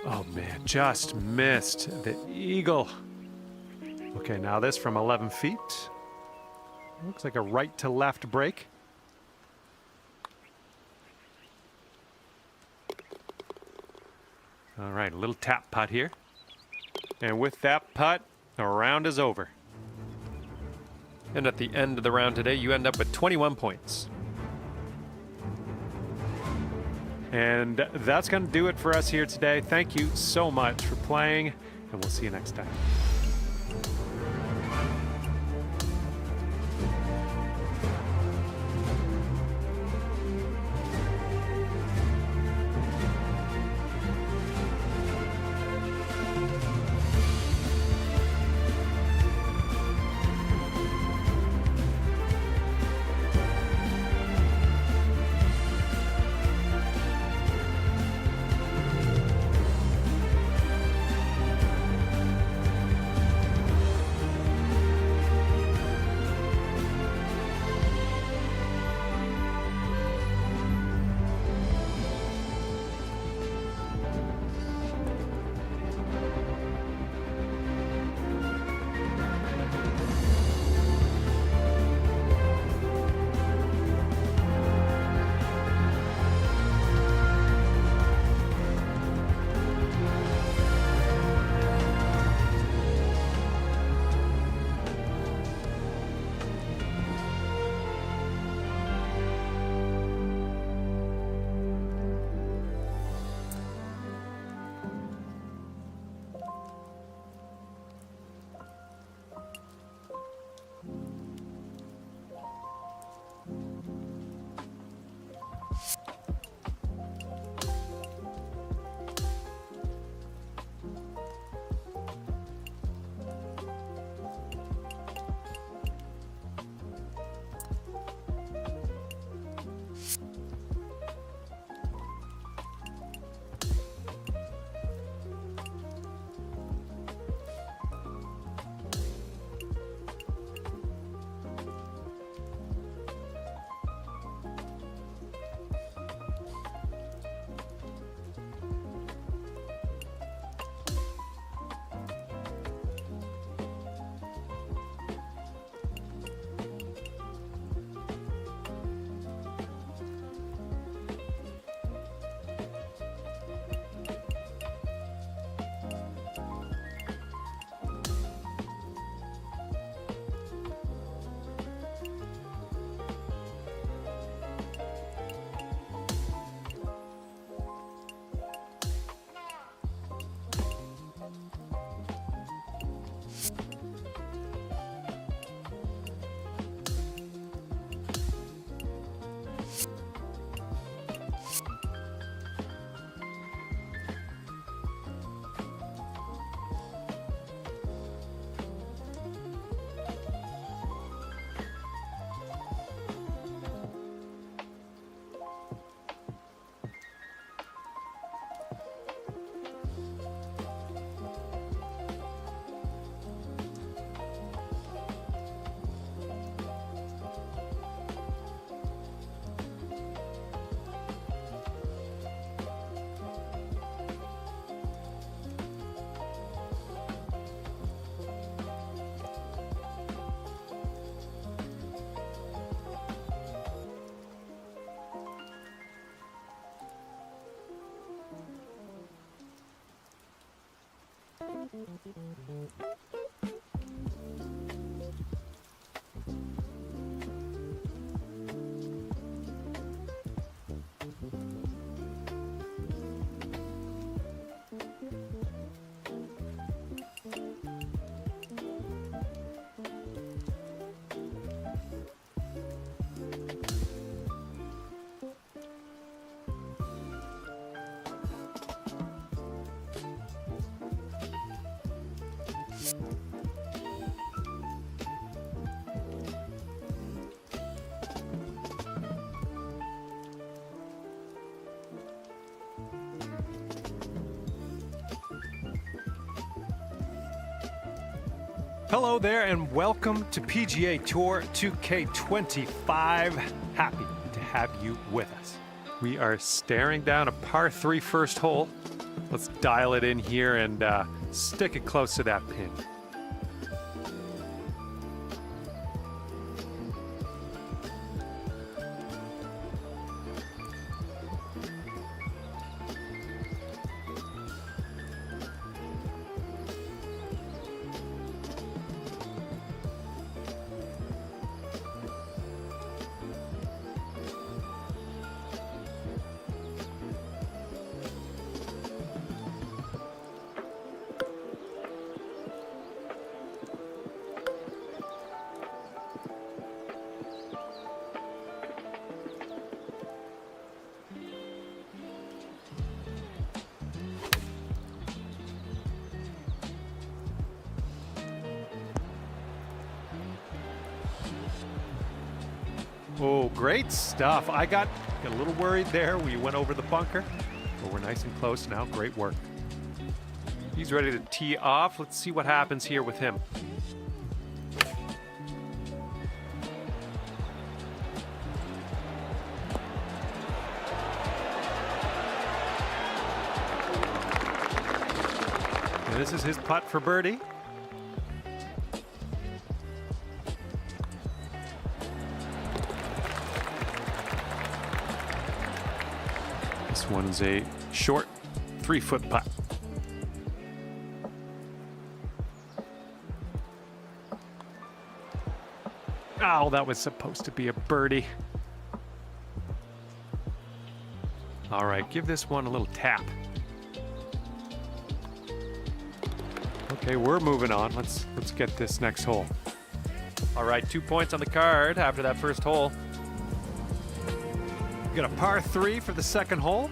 Oh man, just missed the eagle. Okay, now this from 11 feet. Looks like a right to left break. All right, a little tap putt here. And with that putt, the round is over. And at the end of the round today, you end up with 21 points. And that's going to do it for us here today. Thank you so much for playing, and we'll see you next time. Hello there and welcome to PGA Tour 2K25. Happy to have you with us. We are staring down a par 3 first hole. Let's dial it in here and stick it close to that pin. Oh, great stuff. I got a little worried there. We went over the bunker, but we're nice and close now. Great work. He's ready to tee off. Let's see what happens here with him. And this is his putt for birdie. This one's a short 3-foot putt. Oh, that was supposed to be a birdie. All right, give this one a little tap. Okay, we're moving on. Let's get this next hole. All right, 2 points on the card after that first hole. We got a par 3 for the second hole.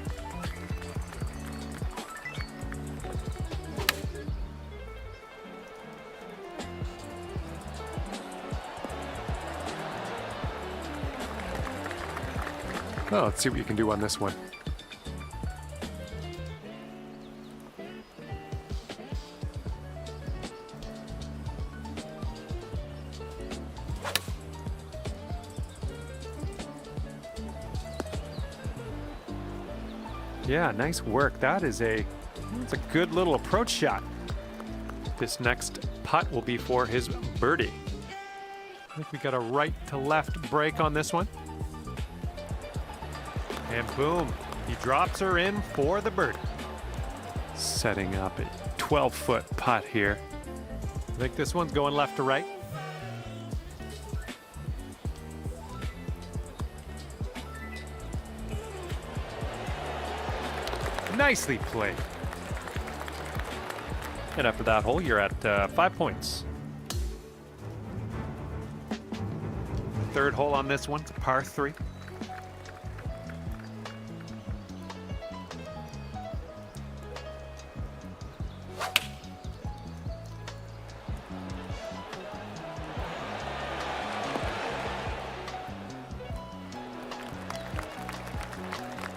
Oh, let's see what you can do on this one. Yeah, nice work. That's a good little approach shot. This next putt will be for his birdie. I think we got a right to left break on this one. And boom, he drops her in for the birdie. Setting up a 12-foot putt here. I think this one's going left to right. Nicely played. And after that hole, you're at 5 points. Third hole on this one, it's a par 3.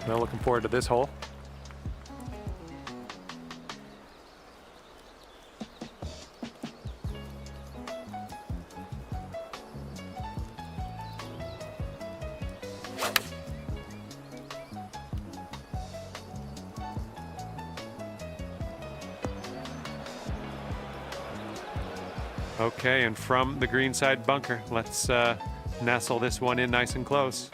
Well, looking forward to this hole. Okay, and from the greenside bunker, let's nestle this one in nice and close.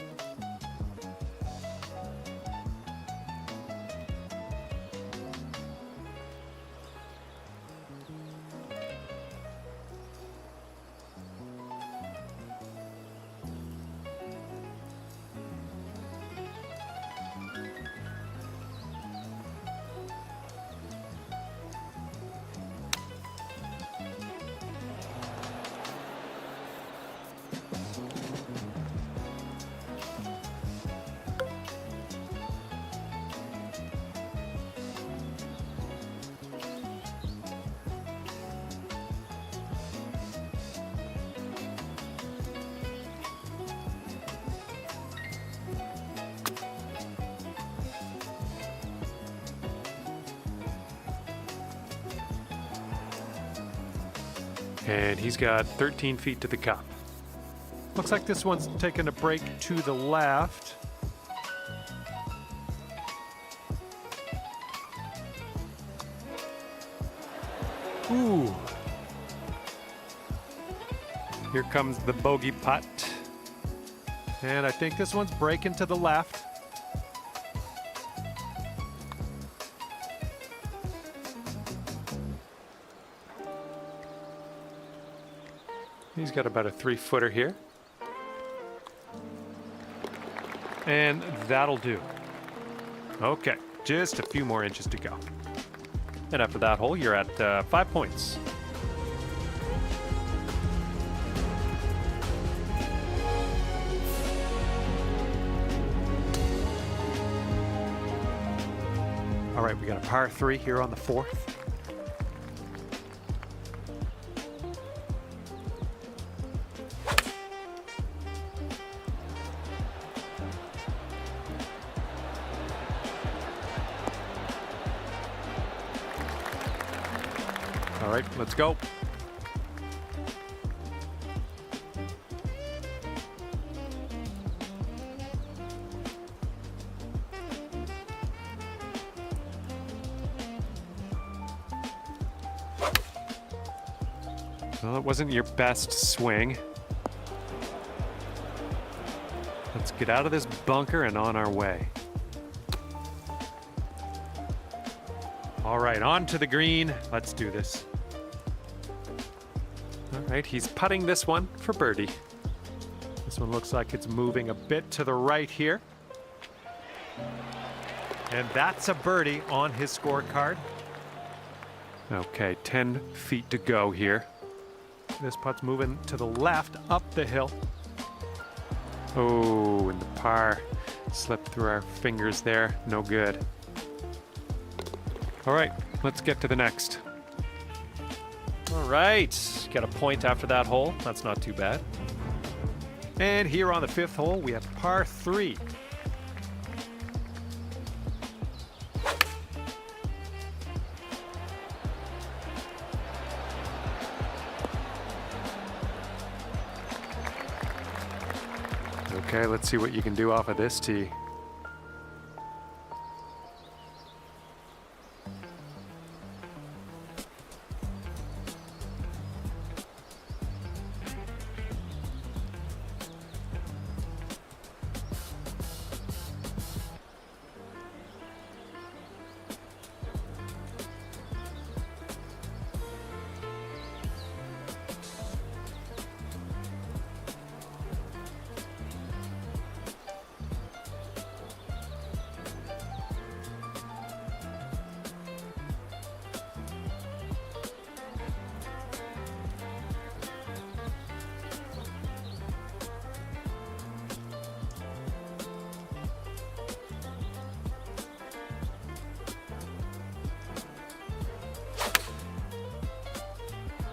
And he's got 13 feet to the cup. Looks like this one's taking a break to the left. Ooh. Here comes the bogey putt. And I think this one's breaking to the left. He's got about a 3-footer here. And that'll do. Okay, just a few more inches to go. And after that hole, you're at 5 points. All right, we got a par 3 here on the 4th. All right, let's go. Well, it wasn't your best swing. Let's get out of this bunker and on our way. All right, on to the green. Let's do this. All right, he's putting this one for birdie. This one looks like it's moving a bit to the right here. And that's a birdie on his scorecard. Okay, 10 feet to go here. This putt's moving to the left, up the hill. Oh, and the par slipped through our fingers there. No good. All right, let's get to the next. All right, got a point after that hole. That's not too bad. And here on the 5th hole, we have par 3. Okay, let's see what you can do off of this tee.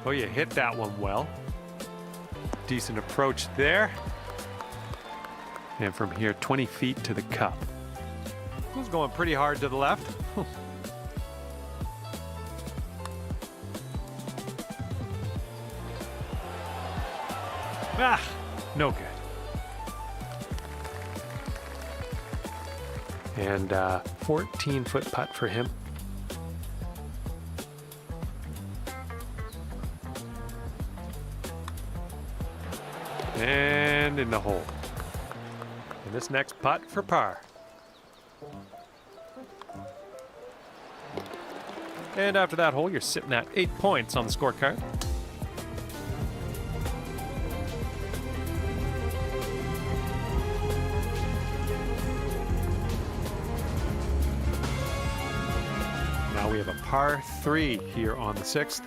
Oh, you hit that one well. Decent approach there. And from here, 20 feet to the cup. Who's going pretty hard to the left? Ah, no good. And 14-foot putt for him. And in the hole. And this next putt for par. And after that hole, you're sitting at 8 points on the scorecard. Now we have a par 3 here on the 6th.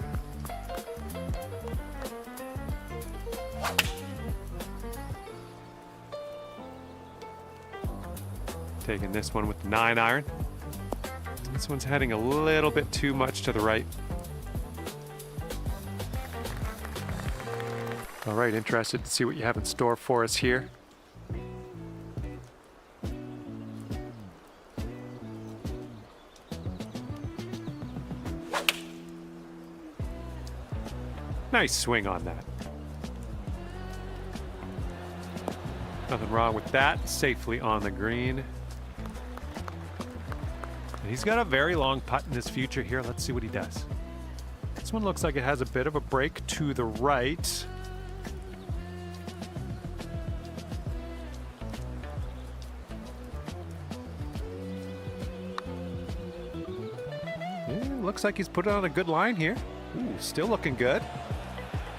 Taking this one with the 9-iron. This one's heading a little bit too much to the right. All right, interested to see what you have in store for us here. Nice swing on that. Nothing wrong with that. Safely on the green. And he's got a very long putt in his future here. Let's see what he does. This one looks like it has a bit of a break to the right. Yeah, looks like he's put it on a good line here. Ooh, still looking good.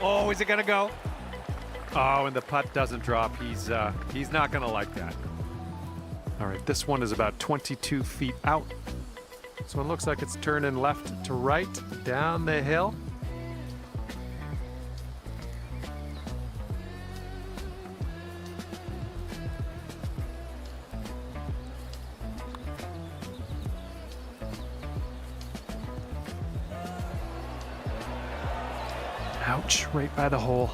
Oh, is it gonna go? Oh, and the putt doesn't drop. He's not gonna like that. All right, this one is about 22 feet out. This one looks like it's turning left to right down the hill. Ouch, right by the hole.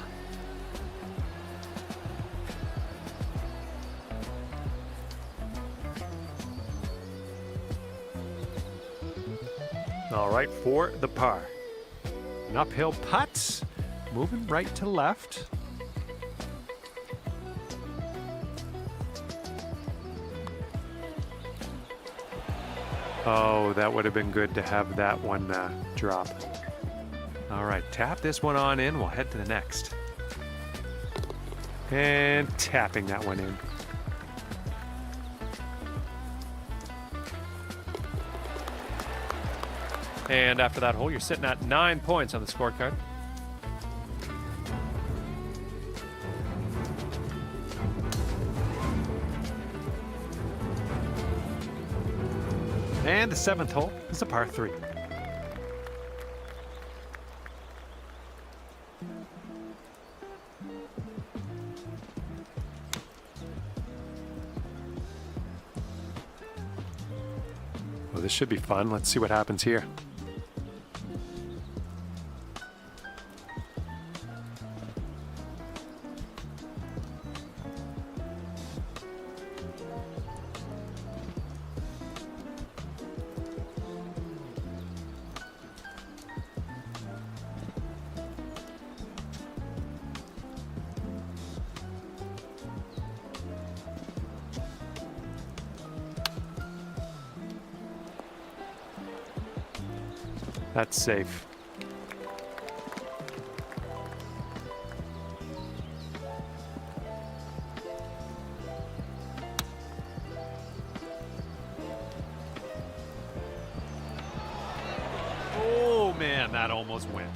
All right, for the par. An uphill putt, moving right to left. Oh, that would have been good to have that one drop. All right, tap this one on in. We'll head to the next. And tapping that one in. And after that hole, you're sitting at 9 points on the scorecard. And the 7th hole is a par 3. Well, this should be fun. Let's see what happens here. That's safe. Oh man, that almost went.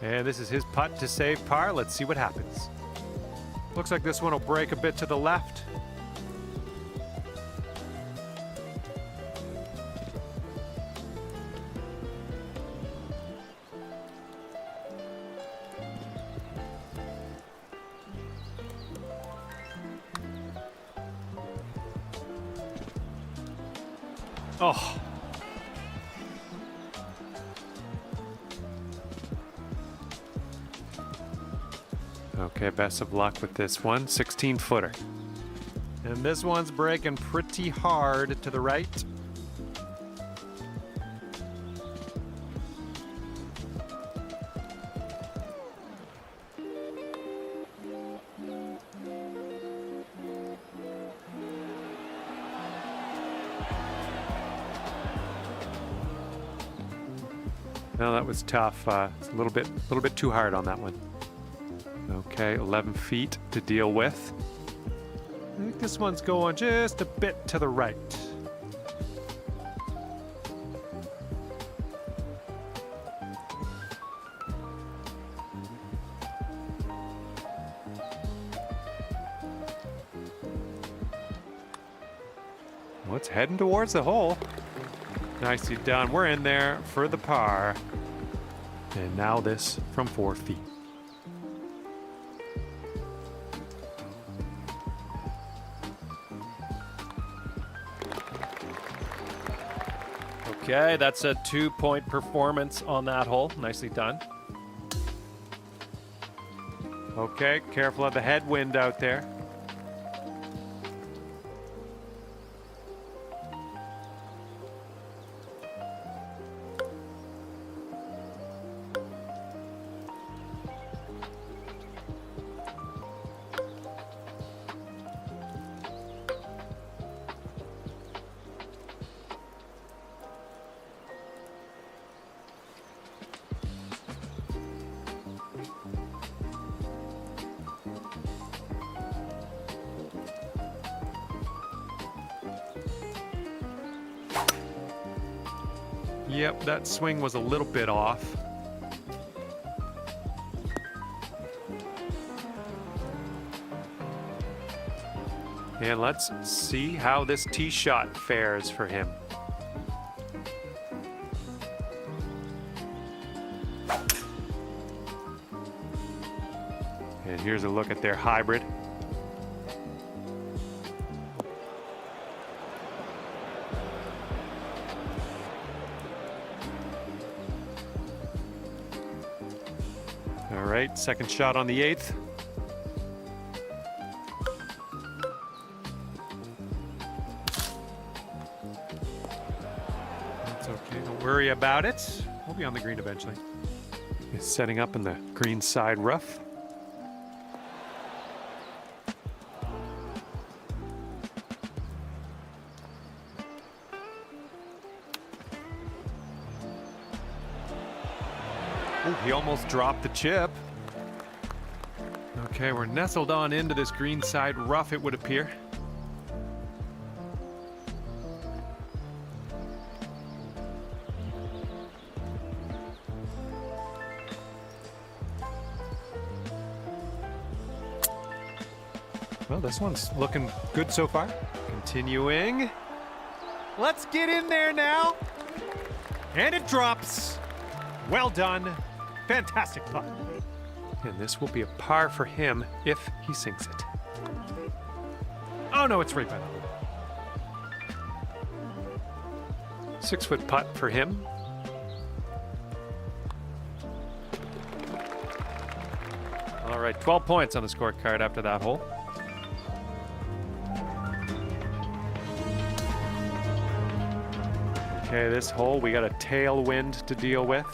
And this is his putt to save par. Let's see what happens. Looks like this one will break a bit to the left. Oh. Okay, best of luck with this one. 16-footer. And this one's breaking pretty hard to the right. No, that was tough. It's a little bit too hard on that one. Okay, 11 feet to deal with. I think this one's going just a bit to the right. Well, it's heading towards the hole. Nicely done. We're in there for the par. And now this from 4 feet. Okay, that's a 2-point performance on that hole. Nicely done. Okay, careful of the headwind out there. Yep, that swing was a little bit off. And let's see how this tee shot fares for him. And here's a look at their hybrid. All right, second shot on the 8th. That's okay, don't worry about it. We'll be on the green eventually. He's setting up in the green side rough. Ooh, he almost dropped the chip. Okay, we're nestled on into this green side rough, it would appear. Well, this one's looking good so far. Continuing. Let's get in there now. And it drops. Well done. Fantastic putt. And this will be a par for him if he sinks it. Oh no, it's right by the hole. 6-foot putt for him. All right, 12 points on the scorecard after that hole. Okay, this hole, we got a tailwind to deal with.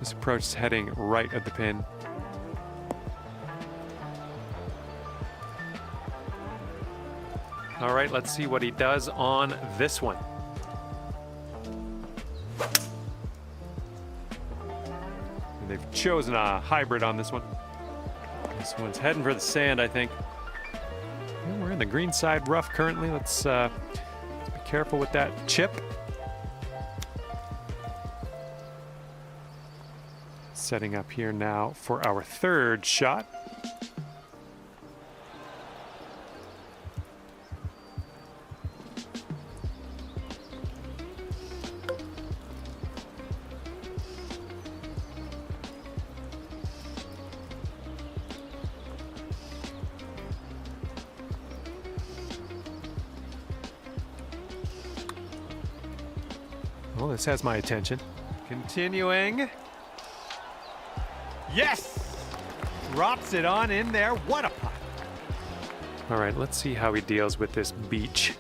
This approach is heading right at the pin. All right, let's see what he does on this one. And they've chosen a hybrid on this one. This one's heading for the sand, I think. And we're in the green side rough currently. Let's be careful with that chip. Setting up here now for our third shot. Well, this has my attention. Continuing. Yes! Drops it on in there. What a putt. All right, let's see how he deals with this beach.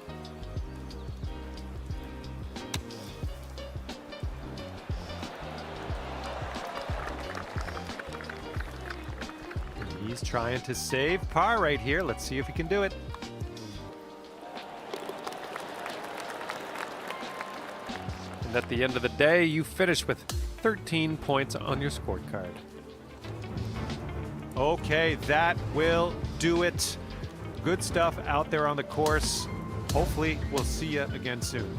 He's trying to save par right here. Let's see if he can do it. And at the end of the day, you finish with 13 points on your scorecard. Okay, that will do it. Good stuff out there on the course. Hopefully, we'll see you again soon.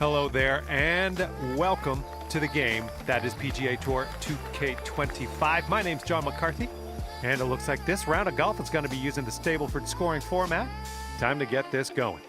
Hello there, and welcome to the game that is PGA Tour 2K25. My name's John McCarthy, and it looks like this round of golf is going to be using the Stableford scoring format. Time to get this going.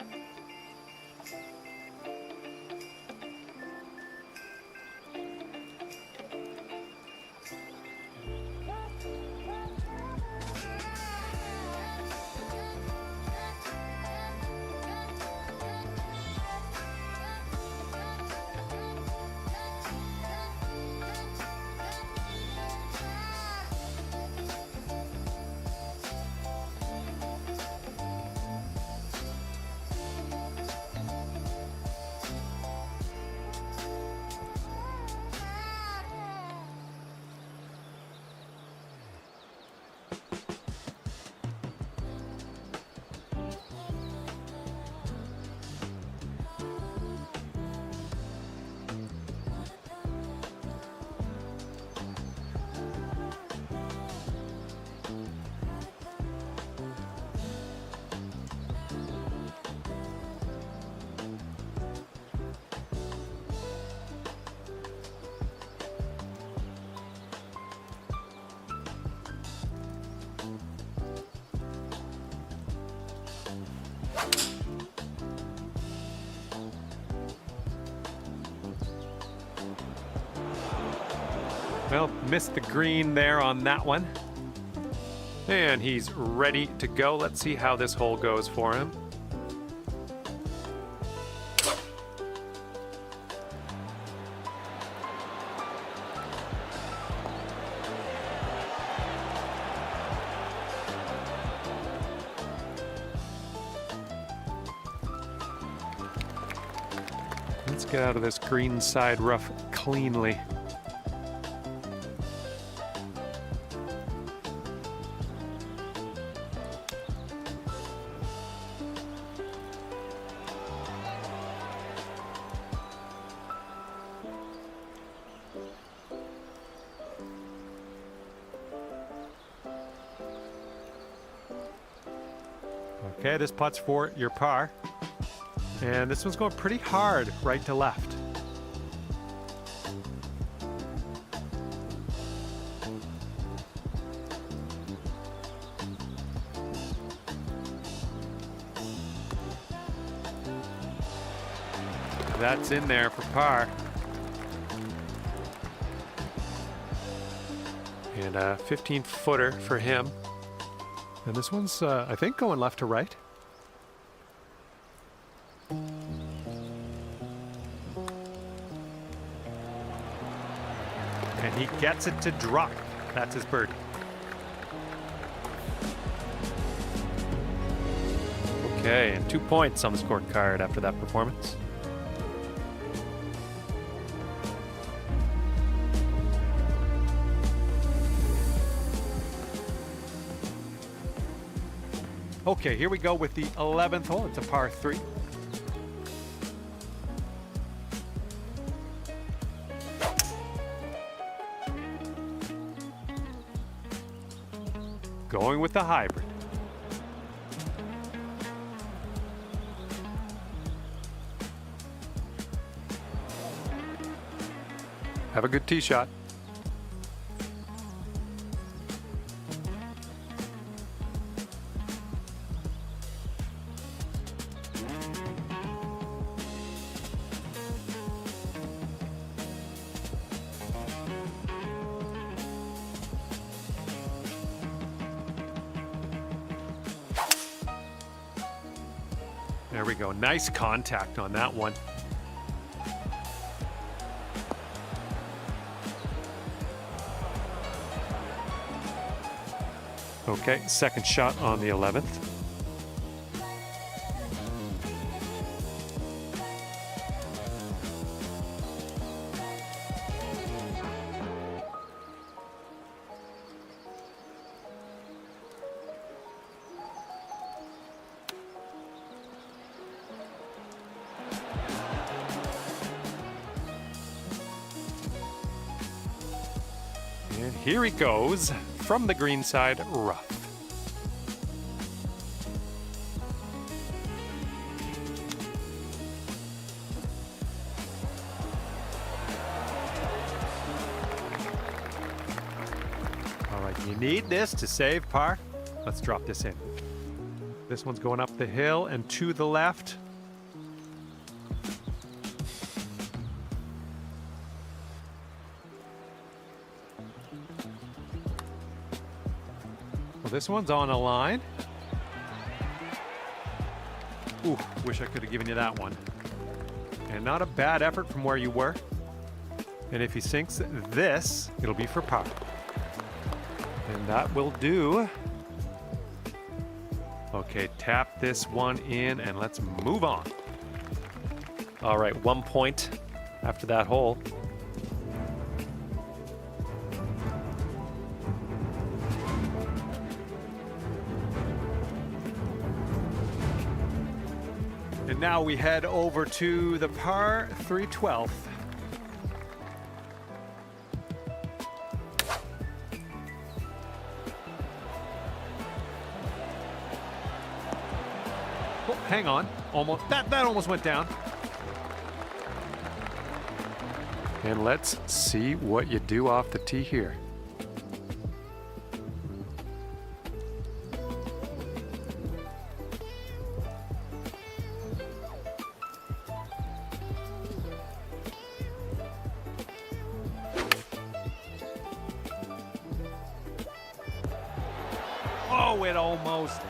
Well, missed the green there on that one. And he's ready to go. Let's see how this hole goes for him. Let's get out of this green side rough cleanly. Okay, this putt's for your par. And this one's going pretty hard right to left. That's in there for par. And a 15-footer for him. And this one's, I think, going left to right. And he gets it to drop. That's his birdie. Okay, and 2 points on the scorecard after that performance. Okay, here we go with the 11th hole. It's a par 3. going with the hybrid. Have a good tee shot. There we go. Nice contact on that one. Okay, second shot on the 11th. And here he goes from the green side rough. All right, you need this to save par. Let's drop this in. This one's going up the hill and to the left. Well, this one's on a line. Ooh, wish I could have given you that one. And not a bad effort from where you were. And if he sinks this, it'll be for par. And that will do. Okay, tap this one in and let's move on. All right, 1 point after that hole. And now we head over to the par 3/12. Oh, hang on. Almost that almost went down. And let's see what you do off the tee here. Oh, it almost.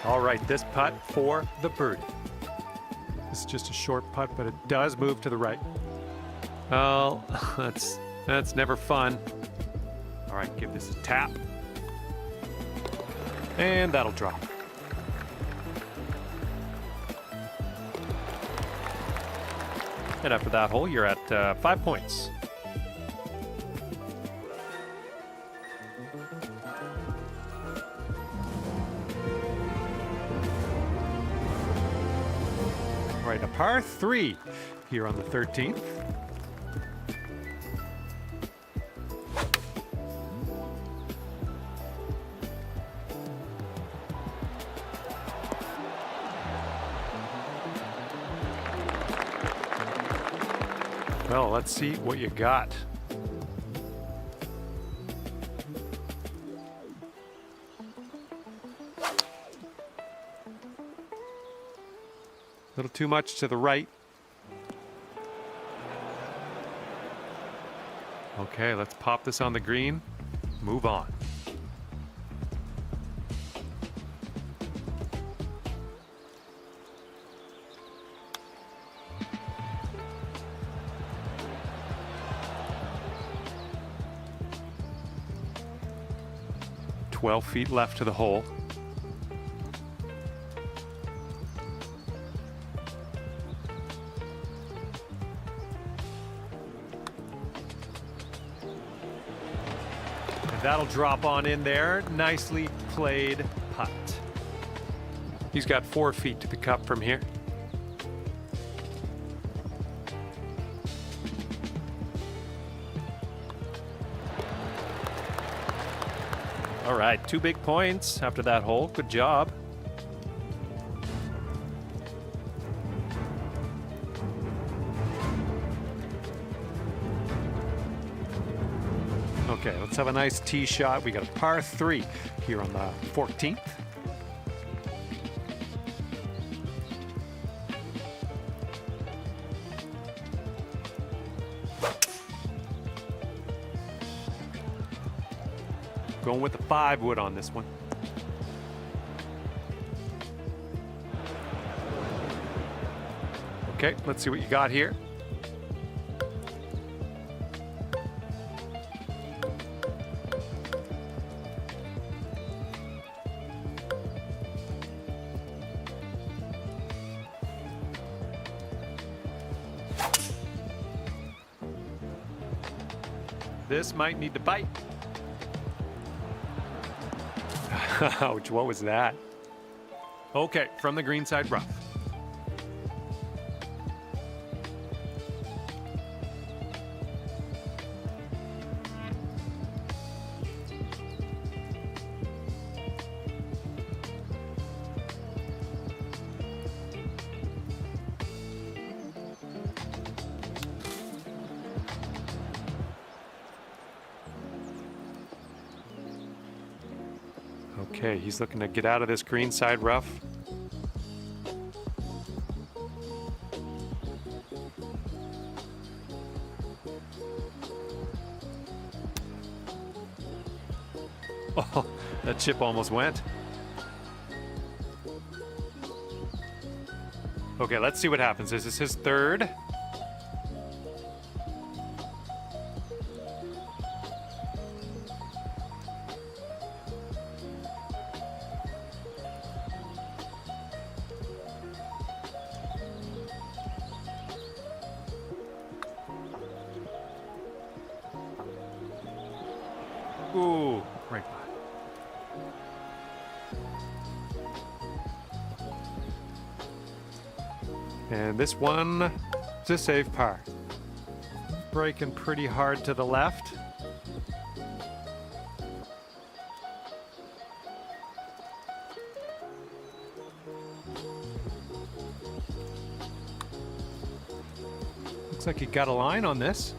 All right, this putt for the birdie. This is just a short putt, but it does move to the right. Well, that's never fun. All right, give this a tap. And that'll drop. And after that hole, you're at 5 points. All right, a par 3 here on the 13th. Well, let's see what you got. A little too much to the right. Okay, let's pop this on the green. Move on. "12 feet left to the hole. And that'll drop on in there. Nicely played putt. He's got 4 feet to the cup from here. All right, 2 big points after that hole. Good job. Okay, let's have a nice tee shot. We got a par 3 here on the 14th. Going with the 5 wood on this one. Okay, let's see what you got here. This might need to bite. Ouch, what was that? Okay, from the greenside rough. Okay, he's looking to get out of this greenside rough. Oh, that chip almost went. Okay, let's see what happens. This is his 3rd. Ooh, right by. And this one is a safe par. Breaking pretty hard to the left. Looks like he got a line on this.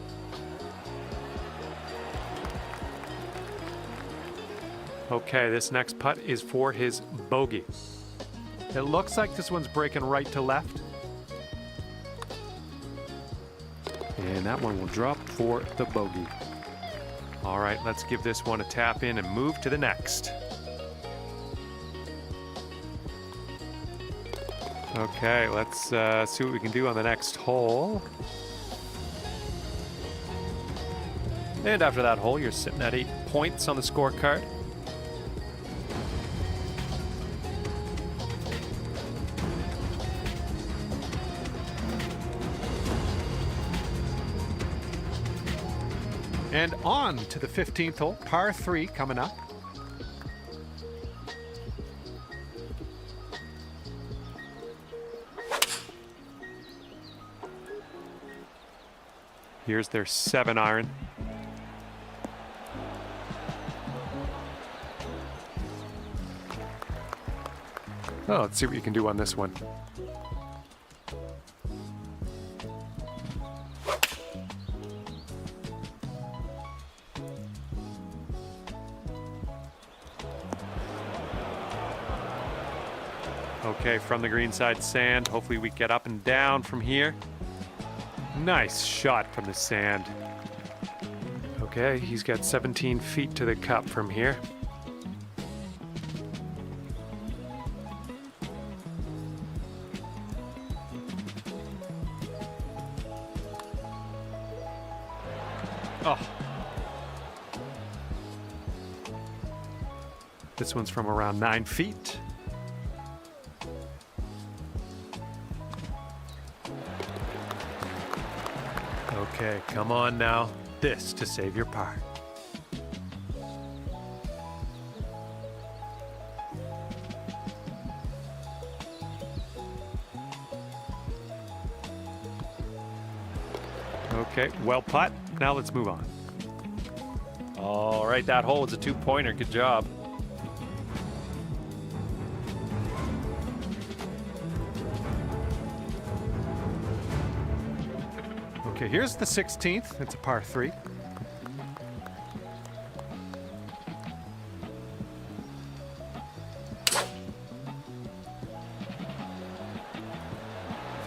Okay, this next putt is for his bogey. It looks like this one's breaking right to left. And that one will drop for the bogey. All right, let's give this one a tap in and move to the next. Okay, let's see what we can do on the next hole. And after that hole, you're sitting at 8 points on the scorecard. And on to the 15th hole, par 3 coming up. Here's their 7-iron. Oh, let's see what you can do on this one. Okay, from the greenside sand. Hopefully we get up and down from here. Nice shot from the sand. Okay, he's got 17 feet to the cup from here. Oh. This one's from around 9 feet. Okay, come on now. This to save your par. Okay, well putt. Now let's move on. All right, that hole was a 2-pointer. Good job. Okay, here's the 16th. It's a par 3.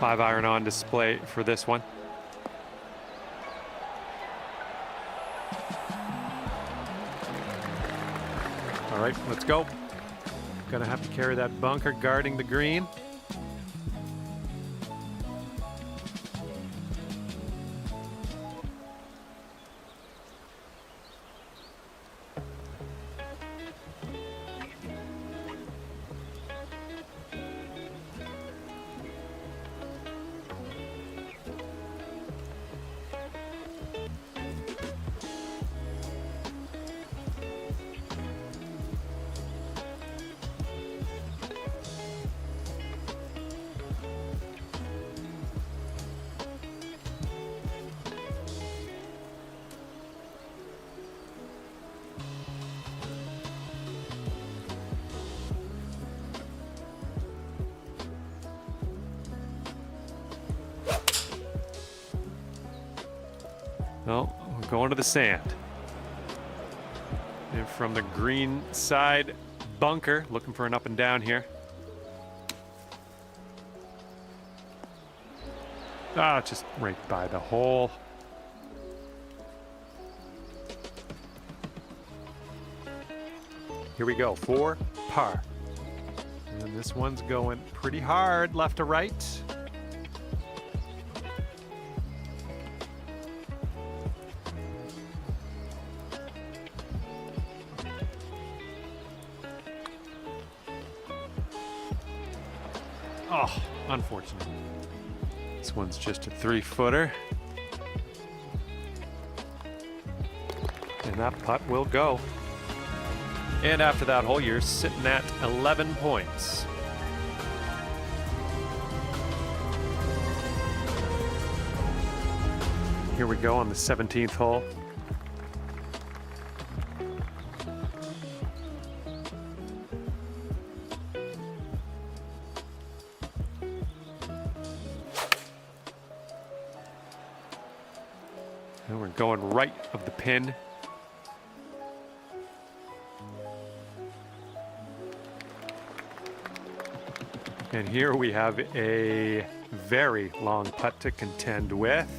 Five iron on display for this one. All right, let's go. Gonna have to carry that bunker guarding the green. Well, we're going to the sand. And from the green side bunker, looking for an up and down here. Ah, just right by the hole. Here we go, 4 par. And this one's going pretty hard left to right. Oh, unfortunate. This one's just a 3-footer. And that putt will go. And after that hole, you're sitting at 11 points. Here we go on the 17th hole. And we're going right of the pin. And here we have a very long putt to contend with.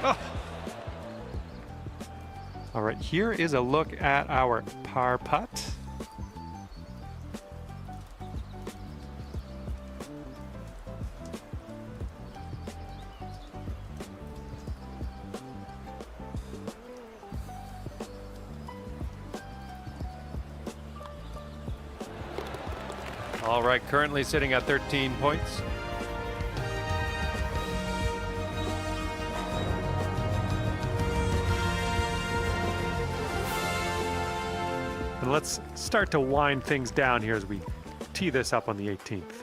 Oh. All right, here is a look at our par putt. All right, currently sitting at 13 points. And let's start to wind things down here as we tee this up on the 18th.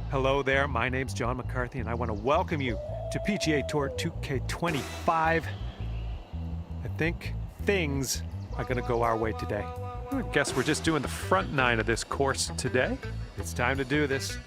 Hello there, my name's John McCarthy, and I want to welcome you to PGA Tour 2K25. I think things are going to go our way today. I guess we're just doing the front nine of this course today. It's time to do this.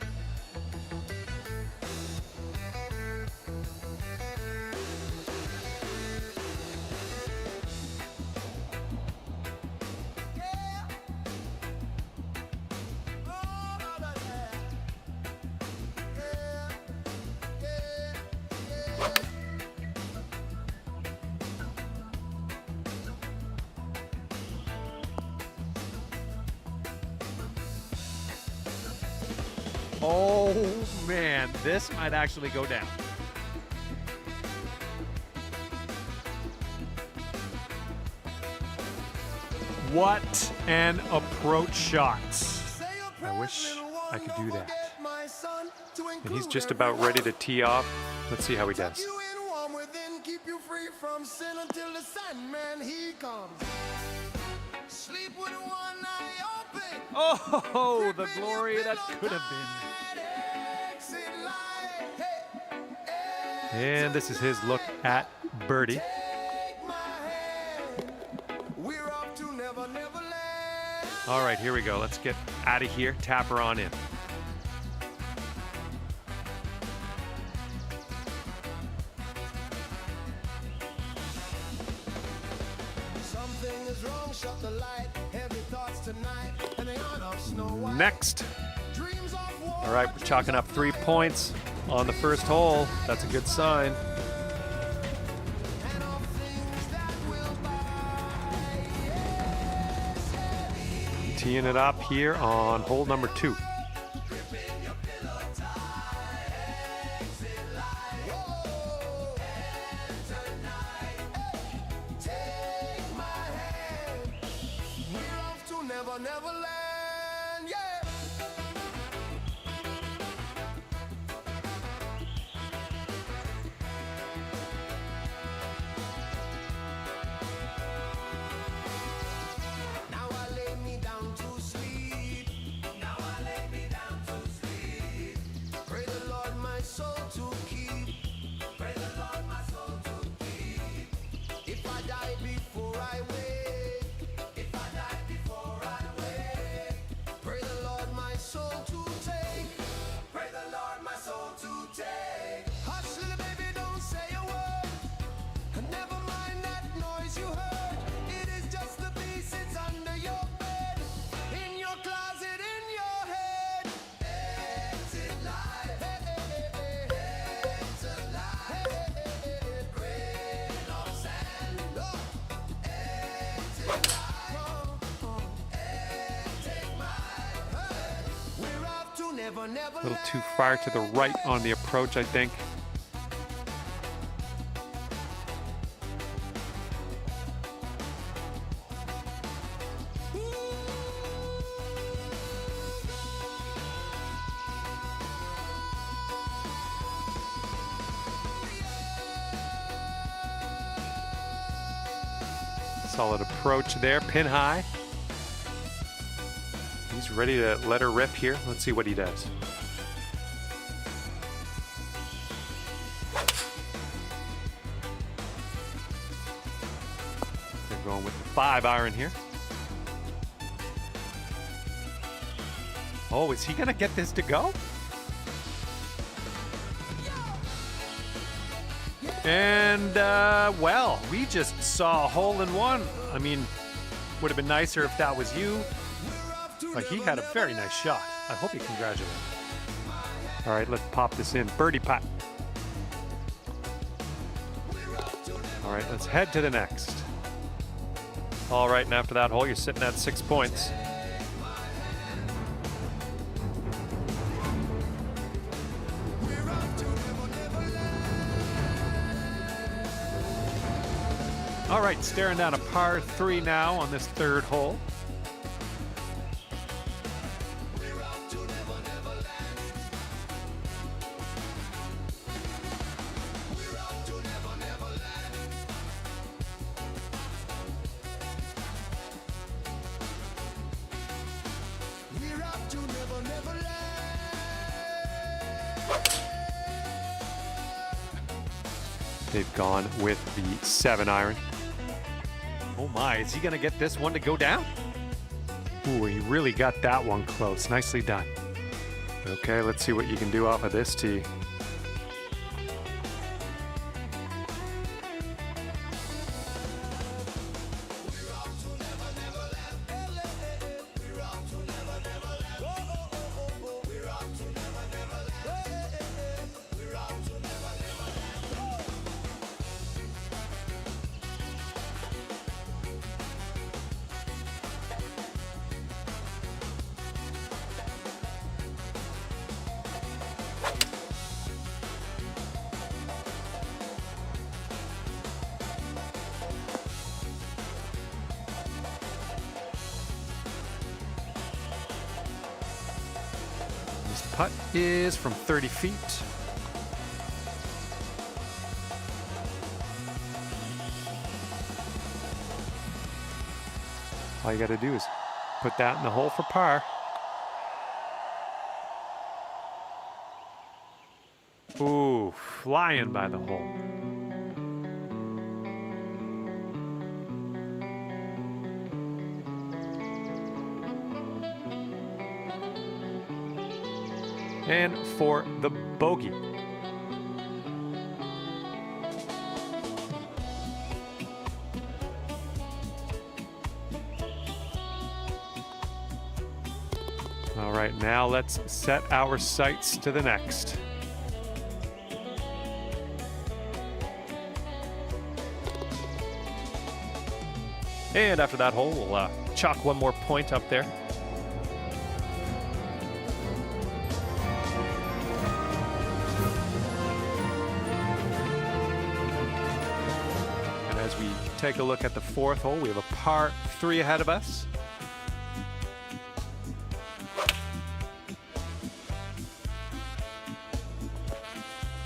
Oh man, this might actually go down. What an approach shot. I wish I could do that. And he's just about ready to tee off. Let's see how he does. Oh, the glory that could have been. And this is his look at birdie. All right, here we go. Let's get out of here. Tap her on in. Next. All right, we're chalking up 3 points on the first hole. That's a good sign. Teeing it up here on hole number 2. A little too far to the right on the approach, I think. Solid approach there, pin high. He's ready to let her rip here. Let's see what he does. They're going with the 5-iron here. Oh, is he gonna get this to go? And, well, we just saw a hole-in-one. I mean, would have been nicer if that was you. But he had a very nice shot. I hope you congratulate him. All right, let's pop this in. Birdie putt. All right, let's head to the next. All right, and after that hole, you're sitting at 6 points. All right, staring down a par 3 now on this third hole. They've gone with the 7-iron. Oh my, is he gonna get this one to go down? Ooh, he really got that one close. Nicely done. Okay, let's see what you can do off of this tee. Putt is from 30 feet. All you got to do is put that in the hole for par. Ooh, flying by the hole. And for the bogey. All right, now let's set our sights to the next. And after that hole, we'll chalk one more point up there. And as we take a look at the 4th hole, we have a par 3 ahead of us.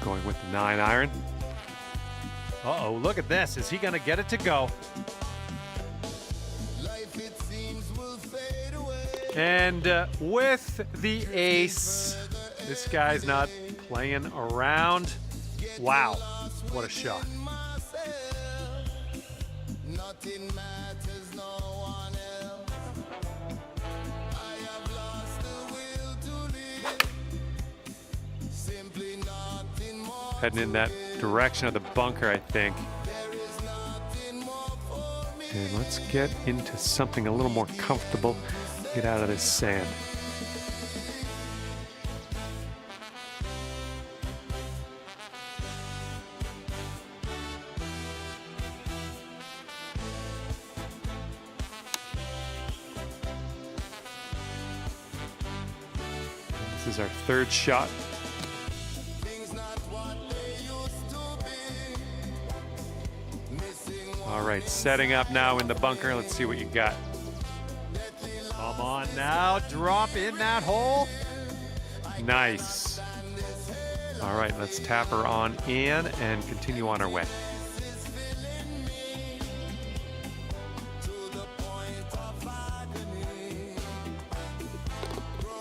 Going with the 9-iron. Uh-oh, look at this. Is he going to get it to go? And with the ace, this guy's not playing around. Wow, what a shot. Heading in that direction of the bunker, I think. And let's get into something a little more comfortable. Get out of this sand. This is our 3rd shot. All right, setting up now in the bunker. Let's see what you got. Come on now, drop in that hole. Nice. All right, let's tap her on in and continue on our way.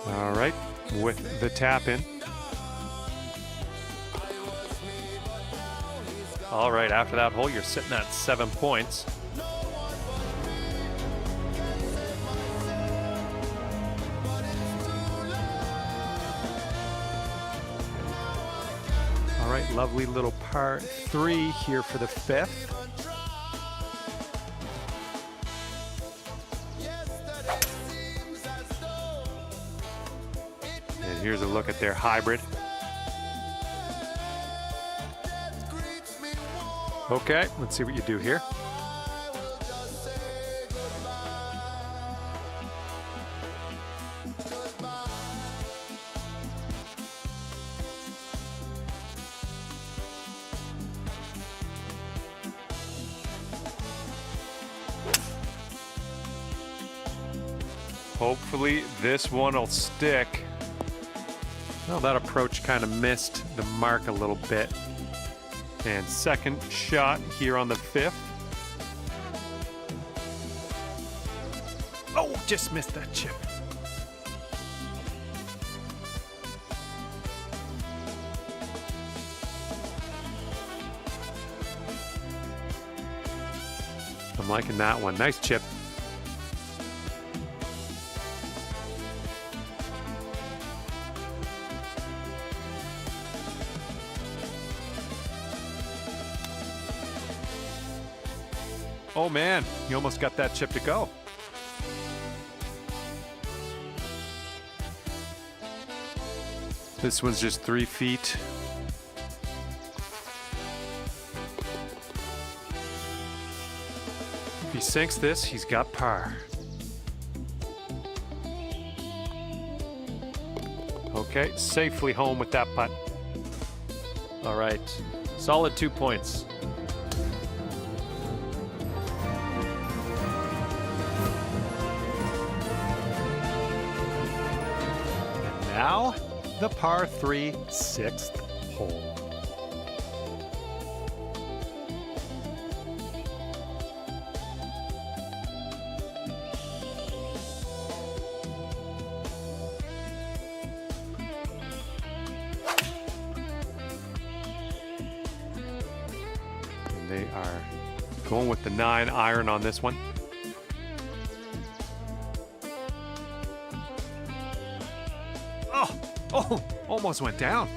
All right, with the tap in. All right, after that hole, you're sitting at 7 points. All right, lovely little par 3 here for the 5th. And here's a look at their hybrid. Okay, let's see what you do here. Hopefully this one will stick. Well, that approach kind of missed the mark a little bit. And 2nd shot here on the 5th. Oh, just missed that chip. I'm liking that one. Nice chip. Oh man, you almost got that chip to go. This one's just 3 feet. If he sinks this, he's got par. Okay, safely home with that putt. All right, solid 2 points. And now, the par 3 6th hole. They are going with the 9 iron on this one. Oh, almost went down.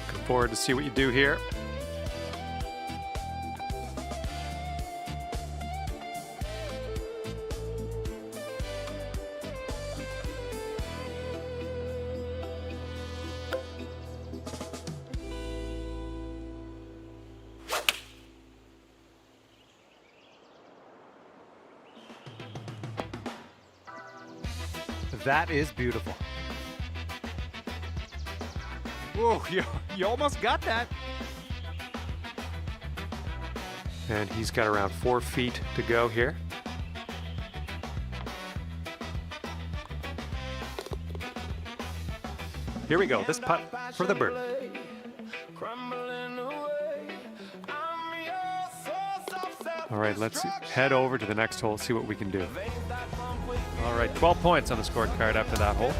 Looking forward to see what you do here. That is beautiful. Whoa, you almost got that. And he's got around 4 feet to go here. Here we go, this putt for the bird. All right, let's head over to the next hole, see what we can do. All right, 12 points on the scorecard after that hole.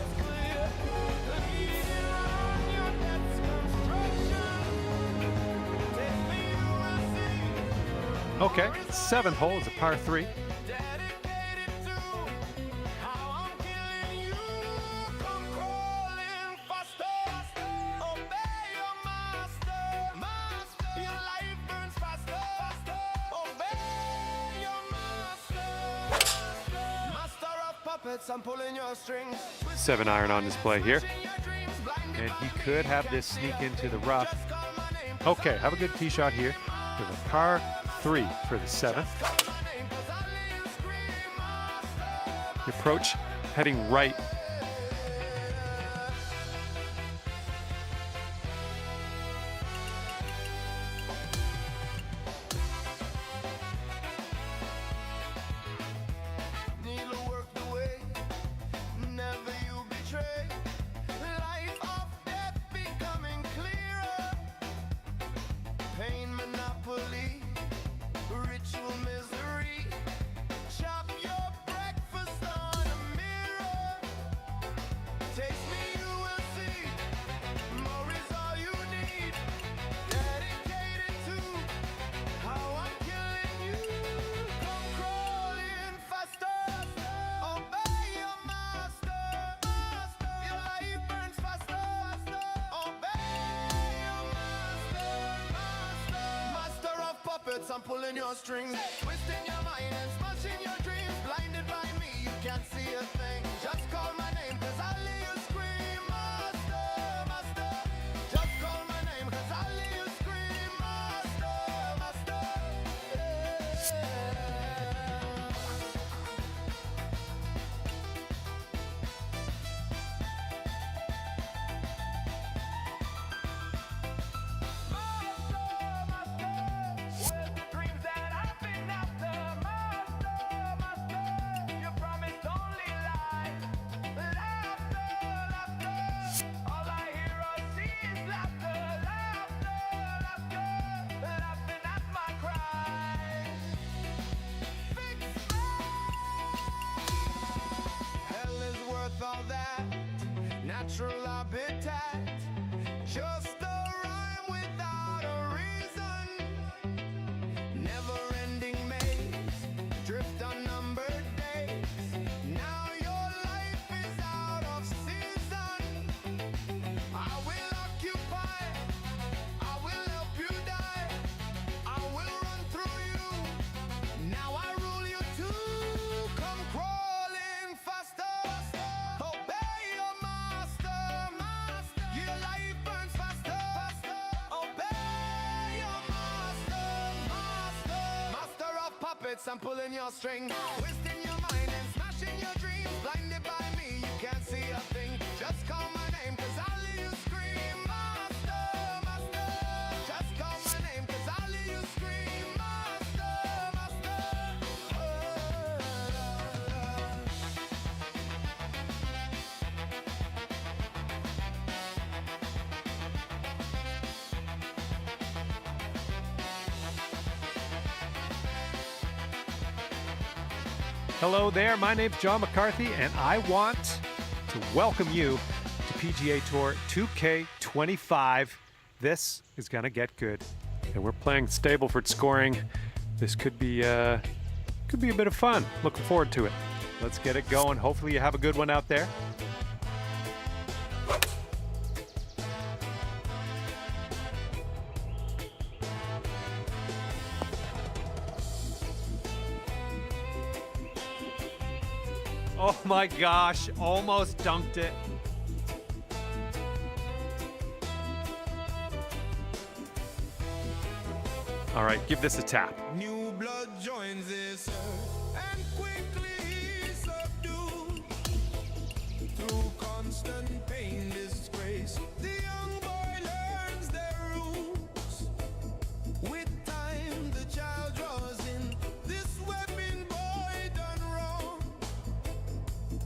Okay, 7th hole is a par 3. I'm pulling your strings. 7 iron on display here. And he could have this sneak into the rough. Okay, have a good tee shot here. With a par 3 for the 7th. The approach heading right. I'm pulling your strings, twisting your mind and smashing your dreams. Blinded by me, you can't see a thing. Just call my name, cause I'll let you scream. Master, master. Just call my name, cause I'll let you scream. Master, master. puppets, I'm pulling your string. Twisting your mind and smashing your dreams. Blinded by me, you can't see a thing. Just call my name, cause I'll leave you scream. Master, master. Just call my name, cause I'll leave you scream. Master, master. Hello there, my name's John McCarthy, and I want to welcome you to PGA Tour 2K25. This is gonna get good. And we're playing Stableford scoring. This could be a bit of fun. Looking forward to it. Let's get it going. Hopefully you have a good one out there. Oh my gosh, almost dunked it. All right, give this a tap. New blood joins this earth and quickly subdued. Through constant pain, disgrace, the young boy learns their roots. With time, the child draws in this weapon boy done wrong.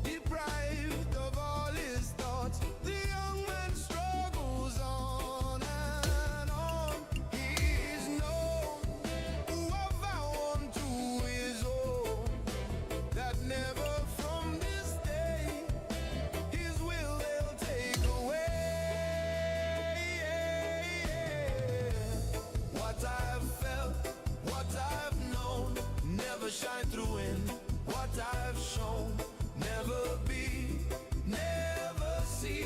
Deprived of all his thoughts, the young man struggles on and on. He's known who a vow unto his own, that never from this day his will they'll take away. What I've felt, what I've known, never shine through in what I've shown. Never be, never see,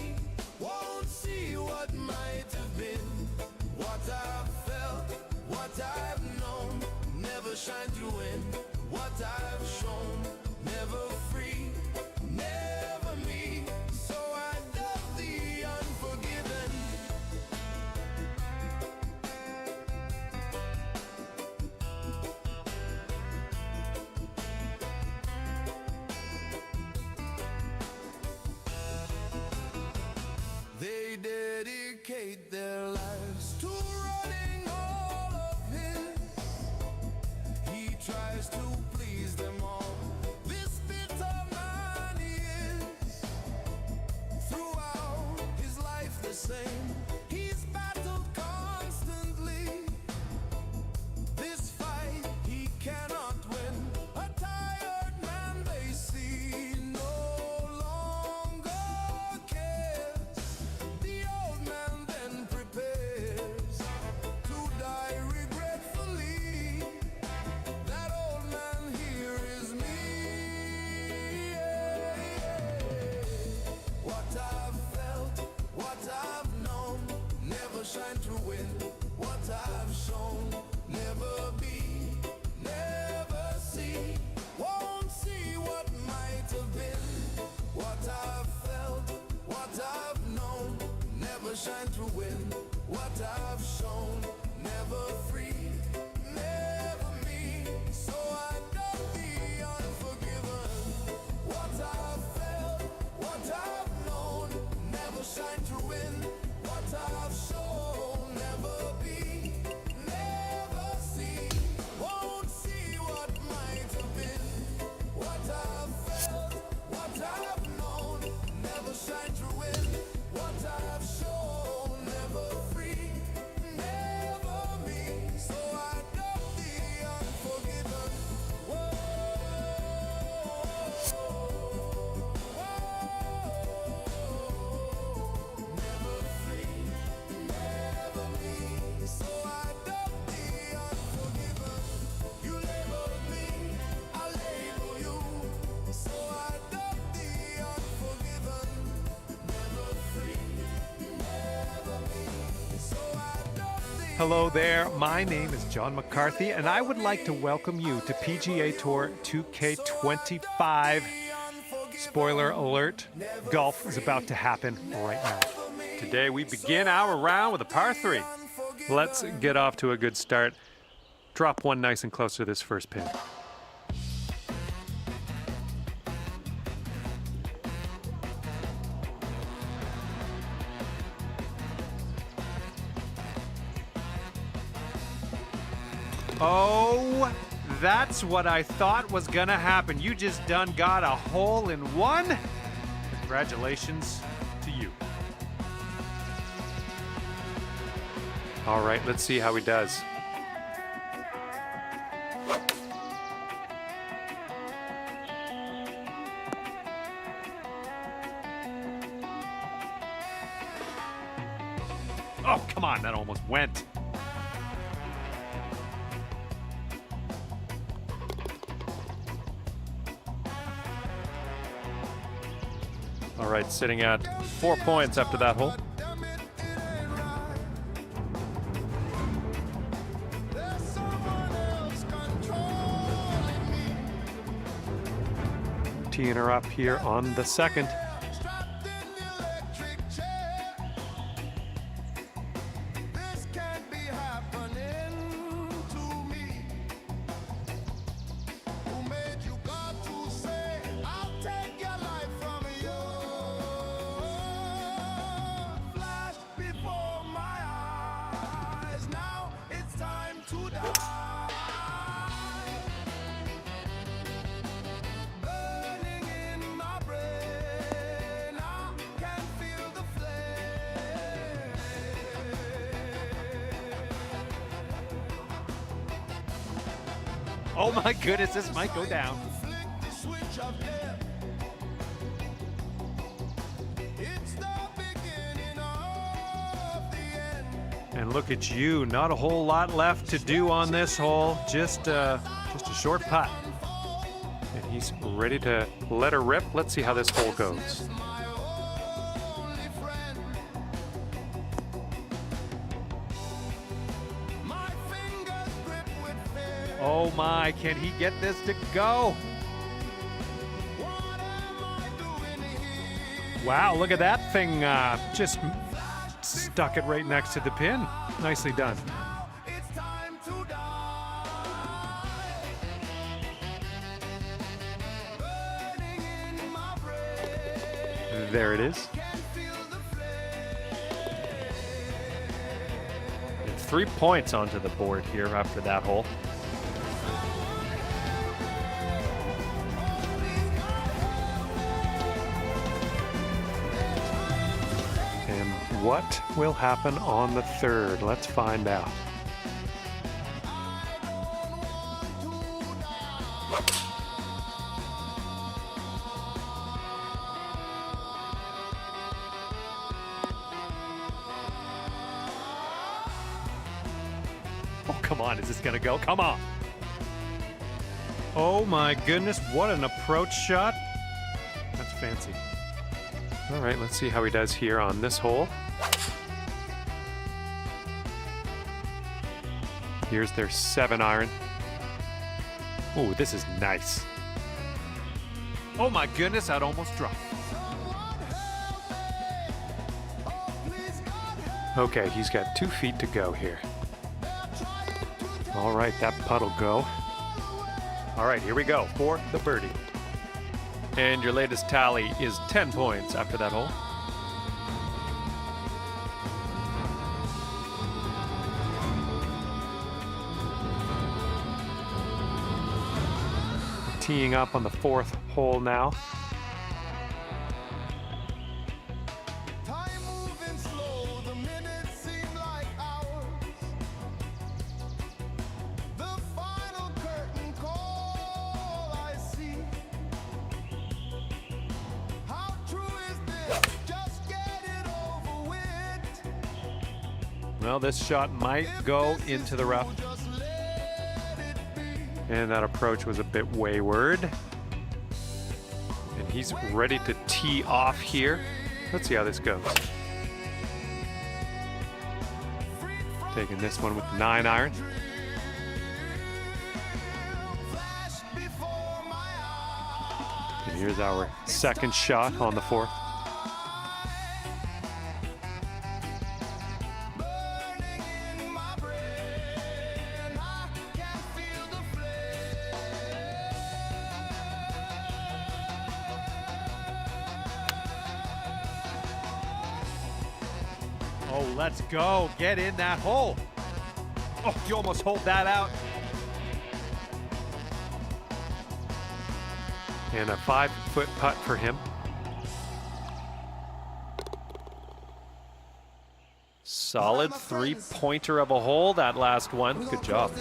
won't see what might have been. What I've felt, what I've known, never shine through in what I've shown. Never free, never me, so I love the unforgiven. They dedicate their lives to running all of his. He tries to please them all. This bitter man he is. Throughout his life the same. He's battled constantly. This fight he cannot win. A tired man they see no longer cares. The old man then prepares to die regretfully. That old man here is me. What I've felt, what I've known, never shine through in what I've shown. Never be, never see, won't see what might have been. What I've felt, what I've known, never shine through in what I've shown. Never free, never me, so I don't be unforgiven. What I've felt, what I've known, never shine through in what I've shown. Never be, never see, won't see what might have been. What I've felt, what I've known, never shine through in what I've shown. Never free, never me, so I don't be unforgiven. Never free, never me, so I don't be unforgiven. You label me, I label you, so I don't be unforgiven. Never free, never me, so I don't be. Hello there, my name is John McCarthy, and I would like to welcome you to PGA Tour 2K25. Spoiler alert, golf is about to happen right now. Today we begin our round with a par 3. Let's get off to a good start. Drop one nice and close to this first pin. Oh, that's what I thought was gonna happen. You just done got a hole in one. Congratulations to you. All right, let's see how he does. Oh, come on, that almost went. All right, sitting at 4 points after that hole. There's someone else controlling me. Teeing her up here on the second. Strapped in the electric chair. This can't be happening to me. Who made you God to say, I'll take your life from you? Flash before my eyes. Now it's time to die. Burning in my brain, I can feel the flame. Oh my goodness, this might go down. Flick the switch of death. It's the beginning of the end. And look at you, not a whole lot left to do on this hole. Just a short putt. And he's ready to let her rip. Let's see how this hole goes. My only friend. My fingers grip with fear. Oh my, can he get this to go? What am I doing here? Wow, look at that thing. Just stuck it right next to the pin. Nicely done. It's time to die. Burning in my brain. There it is. Can feel the flame. And 3 points onto the board here after that hole. And what will happen on the third? Let's find out. Oh, come on, is this gonna go? Come on. Oh my goodness, what an approach shot. That's fancy. All right, let's see how he does here on this hole. Here's their 7-iron. Oh, this is nice. Oh my goodness, I'd almost dropped. Okay, he's got 2 feet to go here. All right, that putt'll go. All right, here we go for the birdie. And your latest tally is 10 points after that hole. Teeing up on the 4th hole now. Time moving slow, the minutes seem like hours. The final curtain call I see. How true is this? Just get it over with. Well, this shot might go into the rough. Just let it be. And that approach was a bit wayward. And he's ready to tee off here. Let's see how this goes. Taking this one with the 9-iron. Flash before my eyes. And here's our second shot on the 4th. Burning in my brain, I can feel the Oh, let's go. Get in that hole. Oh, you almost hold that out. And a 5-foot putt for him. Solid 3-pointer of a hole, that last one. Good job.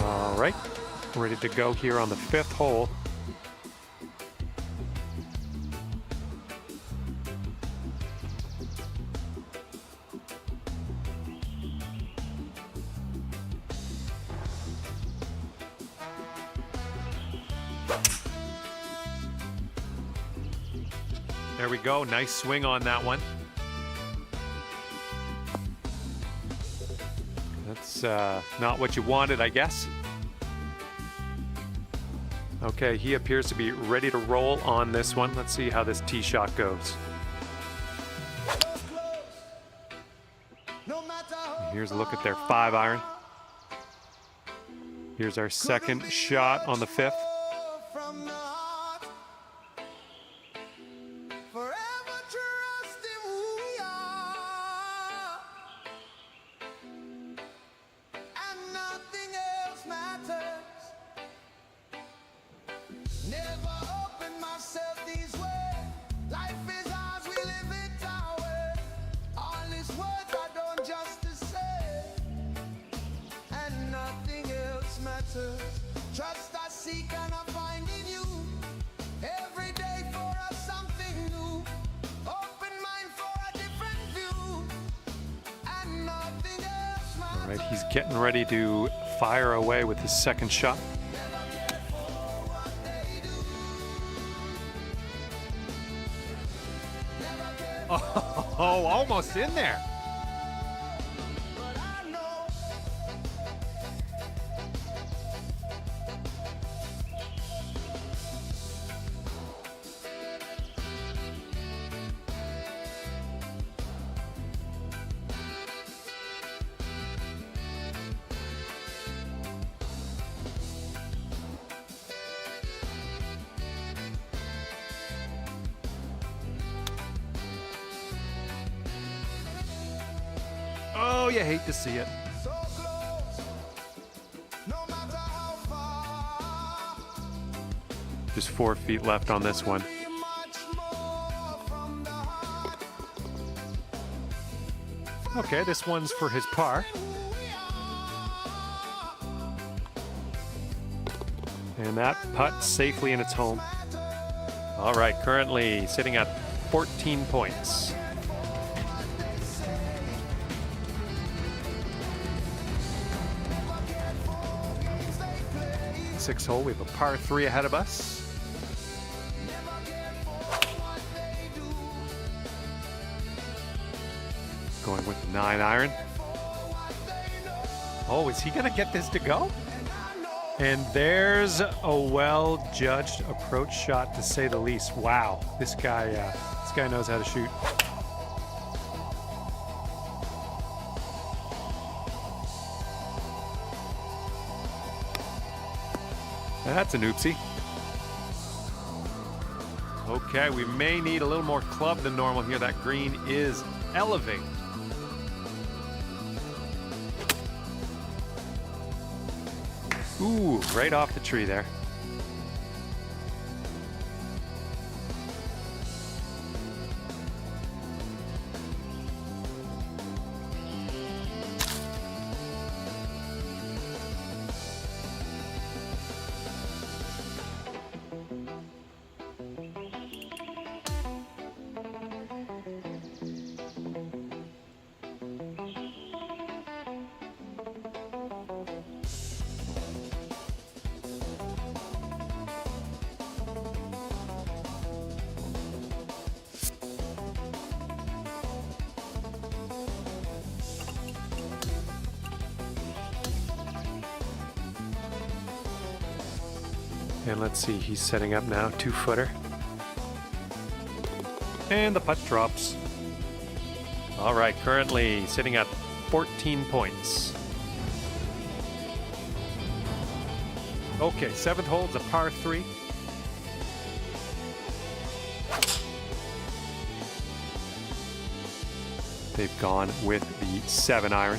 All right, ready to go here on the 5th hole. There we go. Nice swing on that one. That's not what you wanted, I guess. Okay, he appears to be ready to roll on this one. Let's see how this tee shot goes. Here's a look at their 5-iron. Here's our second shot on the 5th. Trust I seek and I find in you. Every day for us something new. Open mind for a different view. And nothing else matters. All right, he's getting ready to fire away with his second shot. Oh, almost in there. Oh, you hate to see it. So close, no matter how far. Just 4 feet left on this one. Be much more from the heart. Okay, this one's for his par. Who we are. And that putt safely in its home. All right, currently sitting at 14 points. Sixth hole, we have a par 3 ahead of us. Going with the 9-iron. Oh, is he gonna get this to go? And there's a well-judged approach shot, to say the least. Wow, this guy knows how to shoot. That's an oopsie. Okay, we may need a little more club than normal here. That green is elevated. Ooh, right off the tree there. And let's see, he's setting up now, 2-footer. And the putt drops. All right, currently sitting at 14 points. Okay, 7th hole's a par 3. They've gone with the 7-iron.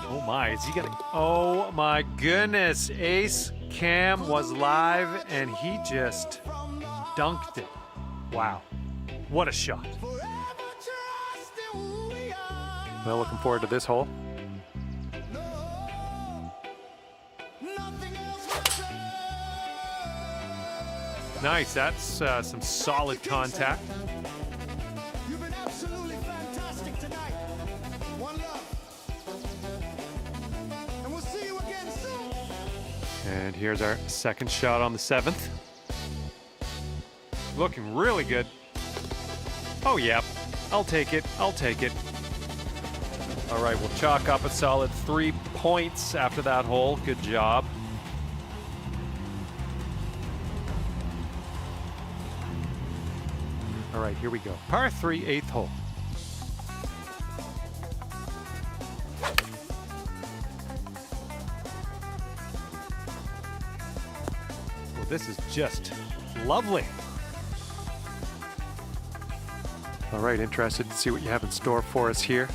Oh my, is he gonna? Oh my goodness, Ace Cam was live and he just dunked it. Wow, what a shot. Well, looking forward to this hole. Nice, that's some solid contact. You've been absolutely fantastic tonight. One love. And we'll see you again soon. And here's our second shot on the 7th. Looking really good. Oh yeah, I'll take it, I'll take it. All right, we'll chalk up a solid 3 points after that hole. Good job. All right, here we go. Par 3, 8th hole. Well, this is just lovely. All right, interested to see what you have in store for us here.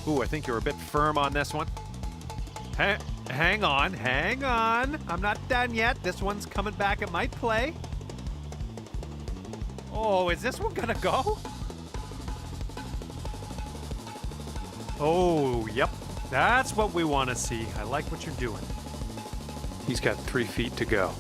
Ooh, I think you're a bit firm on this one. Hang on, hang on. I'm not done yet. This one's coming back. It might play. Oh, is this one gonna go? Oh, yep. That's what we want to see. I like what you're doing. He's got 3 feet to go.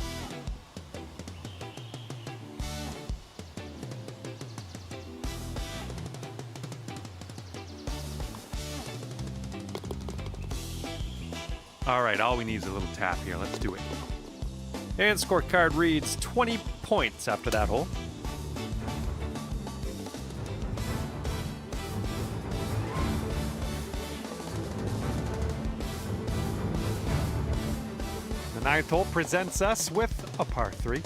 All right, all we need is a little tap here. Let's do it. And scorecard reads 20 points after that hole. The 9th hole presents us with a par 3.